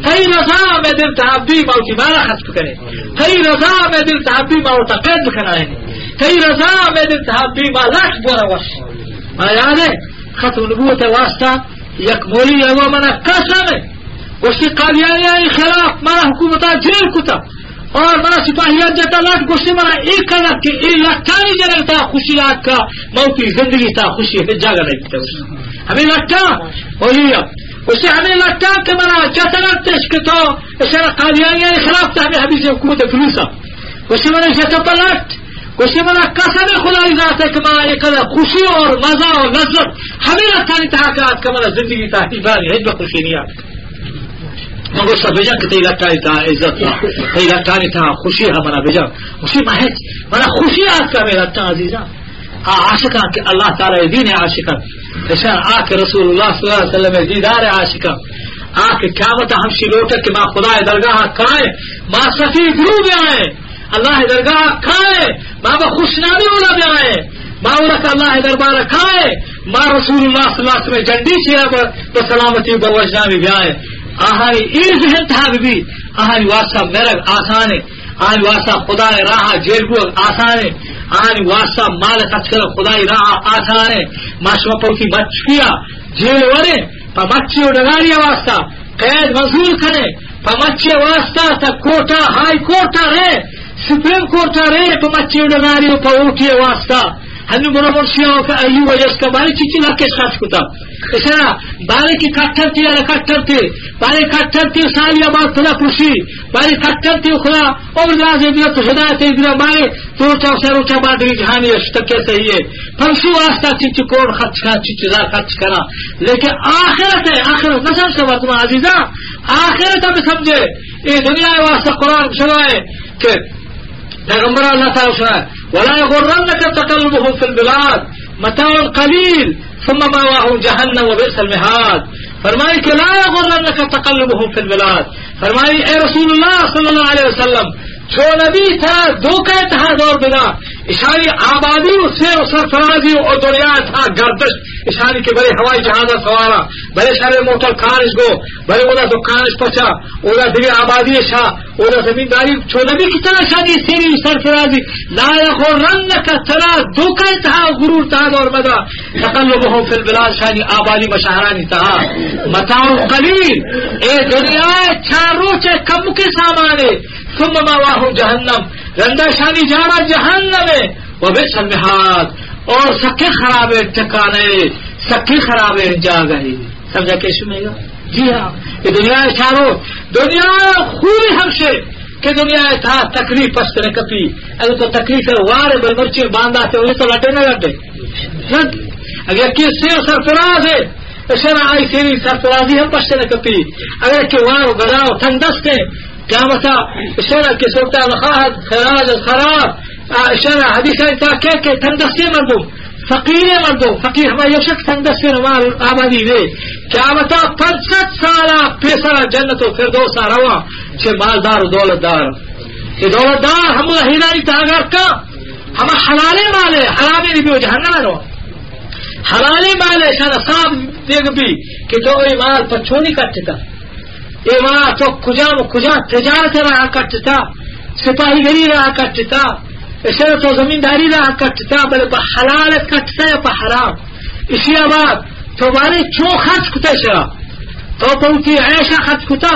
تھئی رضا میں دل تحابی موتی مارا خطب کرے تھئی رضا میں دل تحابی موت قید کرائے تھئی رضا میں دل تحابی مالاک بورا وش مانا یاد ہے ختم نبوت واسطہ یک مولی ہے وہ منا قسم ہے اسی قادیانی خلاف مارا حکومتا جیل کتا اور مارا سپاہیات جاتا لاٹ گوشتے مارا ایک کلک کے ایک لٹانی جنگ تا خوشی آت کا موتی زندگی تا خوشی ہے جاگا نہیں تا ہمیں لٹا بولیا اسے ہمیں لٹا کہ مارا جاتا لٹش کے تو اسے قادیانی خلاف تا ہمیں حبیث حکومت فلوسا اسے مارا جاتا پلٹ اسے مارا قسم خدای ذات ہے کہ مارا ایک کلک خوشی اور مزہ اور لذت ہمیں لٹانی تا کہ آت کا مارا زندگی تا حبانی ہے جو خوشی نہیں آت مگر سب بجا کہ تی لٹانی تا عزت تا تی لٹانی تا خوشی ہے منا بجا خوشی محج منا خوشی آت کا میرا تا عزیزا عاشقان کہ اللہ تعالی دین عاشقان اشان آکے رسول اللہ صلی اللہ علیہ وسلم دیدار عاشقان آکے قیامت ہمشی لوٹا کہ ما خدا درگاہ کھائے ما صفی گروہ بھی آئے اللہ درگاہ کھائے ما بخوشنامی اولا بھی آئے ما اولا کہ اللہ دربار کھائے ما رسول اللہ صلی اللہ علیہ وسلم جنڈی چیئے بسلامتی بوجنامی بھی آئے آہاری ایز ہنتہا بھی آہاری واسطہ مرگ آسانے آہاری واسطہ خدا راہ جیل کو آسانے آہاری واسطہ مال خچکر خدا راہ آسانے ماشوہ پوکی مچکیا جیل ورے پا مچی و ڈگاری واسطہ قید منظور کرے پا مچی واسطہ تا کوٹا ہائی کورٹا رہے سپریم کورٹا رہے پا مچی و ڈگاری و پا اوٹی واسطہ ہنو بنا مرشیوں کا ایوہ جس کا باری چیچی لاکے ساتھ کتا اسنا باری کی کٹھر تھی یا کٹھر تھی باری کٹھر تھی سالی آباد خدا خوشی باری کٹھر تھی خدا عمر دراز ادھر تو ہدایت ادھر باری توڑتا اسے روچا بادری جہانی اشتکے سے ہی ہے پھنسو واسطہ چیچی کوڑ خرچ کرا چیچی زار خرچ کرا لیکن آخرت ہے آخرت نہ سمجھ سکتا تمہیں عزیزہ آخرت ہمیں سمجھے یہ دنیا واسطہ قرآن سنائے کہ پیغمبر اللہ تعالی سنائے ولا يغرنك تقلبهم في البلاد متاع قليل ثم مأواهم جهنم وبئس المهاد فرمائے کہ لا يغرنك تقلبهم في البلاد فرمائے اے رسول اللہ صلی اللہ علیہ وسلم جو نبی تھا دھوکہ تھا دور بنا اشاری آبادی سے سرفرازی اور دنیا تھا گردش اشاری کے بڑے ہوائی جہاز سوارا بڑے سارے موٹر کارش گو بڑے اولا دکانش پچا اولا دلی آبادی شاہ اولا زمینداری جو نبی کی طرح شادی سیری سرفرازی لا يغرنك ترى دھوکہ تھا غرور تھا دور بنا تقلبهم في البلاد شانی آبادی مشاہرانی تھا متاع قلیل اے دنیا چاروچے کم کے سامانے ثم مأواهم جہنم رندہ شانی جانا جہنم ہے وبئس المہاد اور سکے خراب ٹھکانے سکے خراب جا گئی سمجھا کیسے میں گا جی ہاں یہ دنیا چاروں دنیا خوبی ہم سے کہ دنیا تھا تکلیف پست نے کپی اگر تو تکلیف ہے وارے بل مرچی باندھا تھے انہیں تو لٹے نہ لٹے اگر کس سے سرفراز ہے اشارہ آئی سیری سرفرازی ہم پست نے کپی اگر کہ وارو گراؤ تھنگ دستے قیامتا اشارہ کے سلطہ الخاہد خراج الخراب اشارہ حدیث ایتا کہ تندستی مردم فقیر مردم فقیر ہمارے یک شخص تندستی نمار آبادی دے قیامتا 65 سالہ پیسرہ جنت و فردوسہ روا چھے مالدار و دولت دار یہ دولت دار ہم ہیرانی تاگر کا ہم حلالے مالے حرامی نہیں بھی جہنم رو حلالے مالے اشارہ صاحب دیکھ بھی کہ تو یہ مال پر چھوڑی کٹتے تھا یہ وہاں تو کجا تجارت رہا کٹتا سپاہی گری رہا کٹتا اس طرح تو زمینداری رہا کٹتا بلے پا حلالت کٹتا یا پا حرام اسی آباد تو بارے چو خرچ کتے شرا او پوتی عیشہ خط کتا